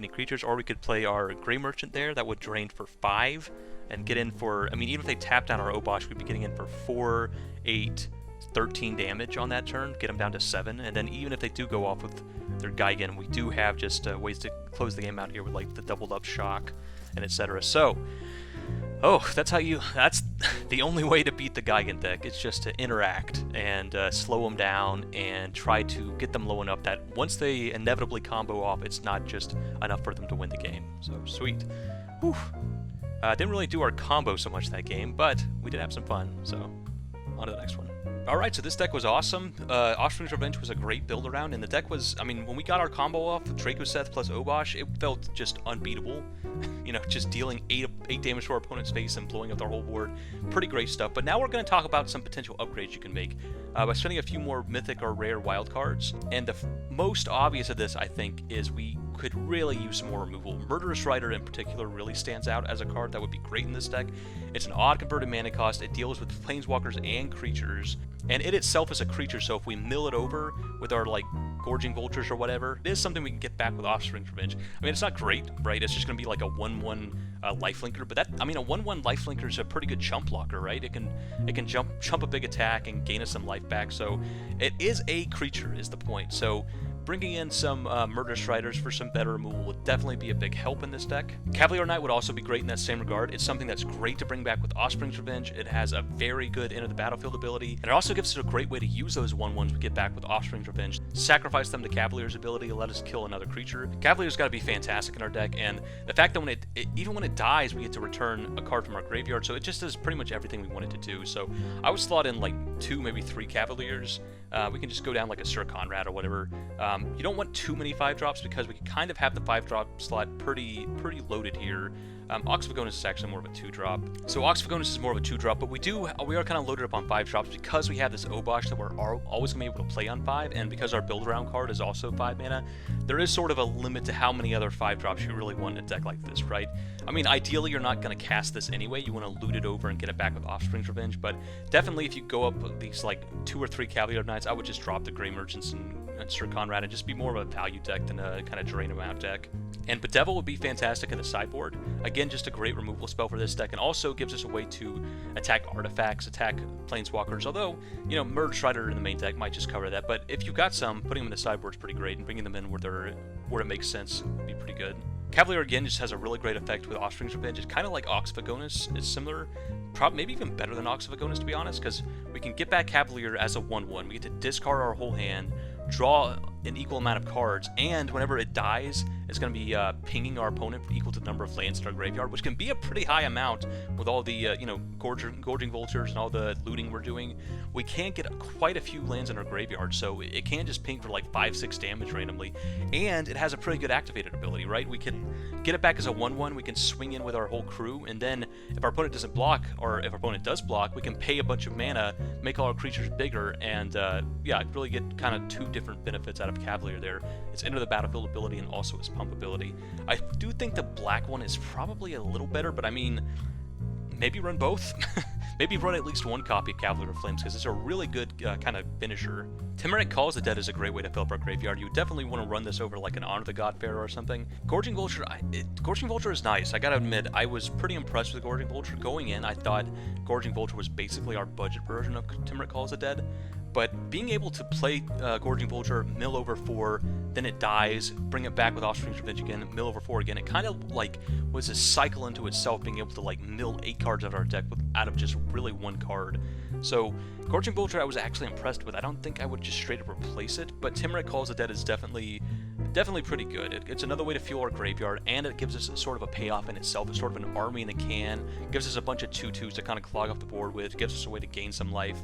any creatures, or we could play our Grey Merchant there. That would drain for 5 and get in for, I mean, even if they tap down our Obosh, we'd be getting in for 4, 8, 13 damage on that turn, get them down to 7, and then even if they do go off with their Gigan, we do have just ways to close the game out here with like the doubled up shock and etc. So, that's the only way to beat the Gigan deck. It's just to interact and slow them down and try to get them low enough that once they inevitably combo off, it's not just enough for them to win the game. So, sweet. Whew. Didn't really do our combo so much that game, but we did have some fun, so on to the next one. Alright, so this deck was awesome. Offspring's Revenge was a great build around, and the deck was, I mean, when we got our combo off with Drakuseth plus Obosh, it felt just unbeatable. You know, just dealing 8 damage to our opponent's face and blowing up their whole board. Pretty great stuff, but now we're going to talk about some potential upgrades you can make by spending a few more mythic or rare wild cards. And the most obvious of this, I think, is we could really use some more removal. Murderous Rider in particular really stands out as a card that would be great in this deck. It's an odd converted mana cost, it deals with planeswalkers and creatures, and it itself is a creature, so if we mill it over with our like Gorging Vultures or whatever, it is something we can get back with Offspring's Revenge. I mean, it's not great, right? It's just going to be like a 1/1 lifelinker, but that, I mean, a 1/1 lifelinker is a pretty good chump blocker, right? It can chump a big attack and gain us some life back, so it is a creature is the point. So bringing in some Murder Striders for some better removal would definitely be a big help in this deck. Cavalier Knight would also be great in that same regard. It's something that's great to bring back with Offspring's Revenge. It has a very good Enter the Battlefield ability, and it also gives us a great way to use those 1/1s we get back with Offspring's Revenge. Sacrifice them to Cavalier's ability to let us kill another creature. Cavalier's got to be fantastic in our deck, and the fact that when even when it dies, we get to return a card from our graveyard, so it just does pretty much everything we want it to do. So I would slot in like 2, maybe 3 Cavaliers. We can just go down like a Sir Conrad or whatever. You don't want too many 5-drops because we can kind of have the 5-drop slot pretty loaded here. Ox of Vagonis is actually more of a 2-drop. So Ox of Vagonis is more of a 2-drop, but we are kind of loaded up on 5-drops because we have this Obosh that we're always going to be able to play on 5, and because our build around card is also 5 mana, there is sort of a limit to how many other 5-drops you really want in a deck like this, right? I mean, ideally you're not going to cast this anyway, you want to loot it over and get it back with Offspring's Revenge, but definitely if you go up these like 2 or 3 Cavalier Knights, I would just drop the Grey Merchants and Sir Conrad and just be more of a value deck than a kind of drain them out deck. And Bedevil would be fantastic in the sideboard. Again, just a great removal spell for this deck, and also gives us a way to attack artifacts, attack planeswalkers, although, you know, Merge Strider in the main deck might just cover that, but if you've got some, putting them in the sideboard is pretty great, and bringing them in where it makes sense would be pretty good. Cavalier, again, just has a really great effect with Offspring's Revenge. It's kind of like Ox of Vagonis. It's similar, maybe even better than Ox of Vagonis, to be honest, because we can get back Cavalier as a 1/1. We get to discard our whole hand, draw an equal amount of cards, and whenever it dies, it's going to be pinging our opponent equal to the number of lands in our graveyard, which can be a pretty high amount with all the, you know, gorging vultures and all the looting we're doing. We can get quite a few lands in our graveyard, so it can just ping for like 5-6 damage randomly, and it has a pretty good activated ability, right? We can get it back as a 1/1, we can swing in with our whole crew, and then if our opponent doesn't block, or if our opponent does block, we can pay a bunch of mana, make all our creatures bigger, and yeah, really get kind of 2 different benefits out of Cavalier there. It's Enter the Battlefield ability and also its pump ability. I do think the black one is probably a little better, but I mean, maybe run both. Maybe run at least 1 copy of Cavalier of Flames, because it's a really good kind of finisher. Timurit Calls the Dead is a great way to fill up our graveyard. You definitely want to run this over like an Honor the God Pharaoh or something. Gorging Vulture, Gorging Vulture is nice. I gotta admit, I was pretty impressed with Gorging Vulture. Going in, I thought Gorging Vulture was basically our budget version of Timurit Calls the Dead. But being able to play Gorging Vulture, mill over 4, then it dies, bring it back with Offspring's Revenge again, mill over 4 again, it kind of like was a cycle into itself, being able to like mill 8 cards out of our deck out of just really 1 card. So Gorging Vulture I was actually impressed with. I don't think I would just straight up replace it, but Timurit Calls the Dead is definitely pretty good. It's another way to fuel our graveyard, and it gives us sort of a payoff in itself. It's sort of an army in a can. Gives us a bunch of 2/2s to kind of clog up the board with. Gives us a way to gain some life.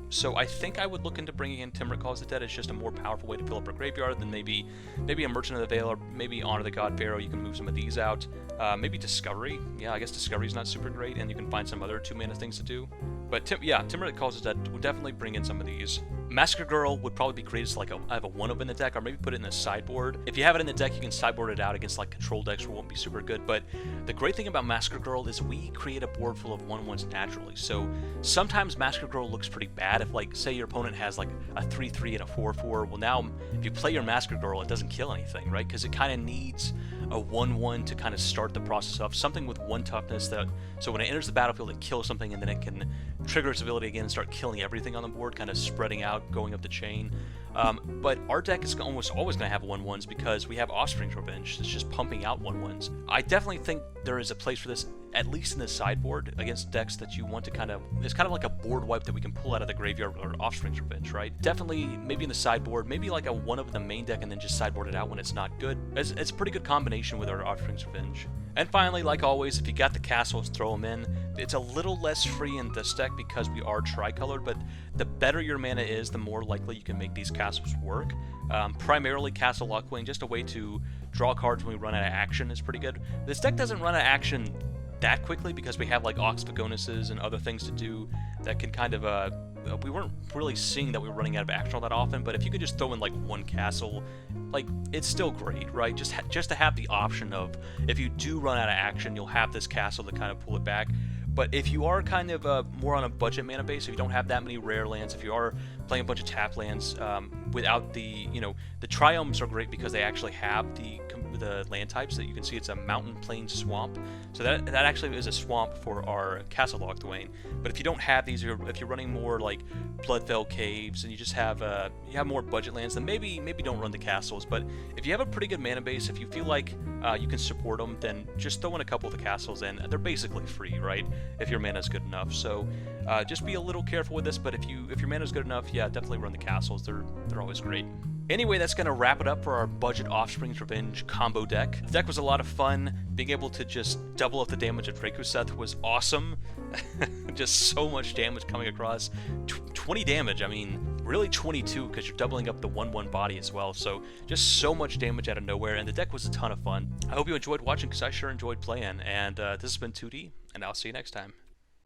So I think I would look into bringing in Timurit Calls the Dead. It's just a more powerful way to fill up our graveyard than maybe a Merchant of the Veil, or maybe Honor the God Pharaoh. You can move some of these out. Maybe Discovery. Yeah, I guess Discovery is not super great, and you can find some other 2-mana things to do. But Timurit Calls the Dead would definitely bring in some of these. Massacre Girl would probably be great as like I have a 1-of in the deck, or maybe put it in the sideboard. If you have it in the deck, you can sideboard it out against like control decks where it won't be super good. But the great thing about Massacre Girl is we create a board full of 1/1s naturally. So sometimes Massacre Girl looks pretty bad if, like, say your opponent has like a 3/3 and a 4/4. Well, now if you play your Massacre Girl, it doesn't kill anything, right? Because it kind of needs a 1/1 to kind of start the process of something with 1 toughness, that so when it enters the battlefield, it kills something, and then it can trigger its ability again and start killing everything on the board, kind of spreading out, going up the chain. But our deck is almost always going to have 1/1s because we have Offspring's Revenge. It's just pumping out 1/1s. I definitely think there is a place for this, at least in the sideboard, against decks that you want to kind of... It's kind of like a board wipe that we can pull out of the graveyard or Offspring's Revenge, right? Definitely, maybe in the sideboard, maybe like a 1 of the main deck and then just sideboard it out when it's not good. It's a pretty good combination with our Offspring's Revenge. And finally, like always, if you got the castles, throw them in. It's a little less free in this deck because we are tricolored, but the better your mana is, the more likely you can make these castles work. Primarily Castle Lockwing, just a way to draw cards when we run out of action, is pretty good. This deck doesn't run out of action that quickly because we have like Ox Vagonises and other things to do that can kind of we weren't really seeing that we were running out of action all that often, but if you could just throw in like 1 castle, like, it's still great, right? Just to have the option of, if you do run out of action, you'll have this castle to kind of pull it back. But if you are kind of more on a budget mana base, if you don't have that many rare lands, if you are playing a bunch of tap lands without the, you know, the Triomes are great because they actually have the of the land types. That you can see it's a mountain, plain, swamp. So that actually is a swamp for our Castle Lock Dwayne. But if you don't have these, or if you're running more like Bloodfell Caves, and you just have more budget lands, then maybe don't run the castles. But if you have a pretty good mana base, if you feel like you can support them, then just throw in a couple of the castles, and they're basically free, right? If your mana is good enough. So just be a little careful with this. But if your mana is good enough, yeah, definitely run the castles. They're always great. Anyway, that's going to wrap it up for our budget Offspring's Revenge combo deck. The deck was a lot of fun. Being able to just double up the damage of Drakuseth was awesome. Just so much damage coming across. 20 damage, I mean, really 22 because you're doubling up the 1/1 body as well. So just so much damage out of nowhere, and the deck was a ton of fun. I hope you enjoyed watching because I sure enjoyed playing. And this has been 2D, and I'll see you next time.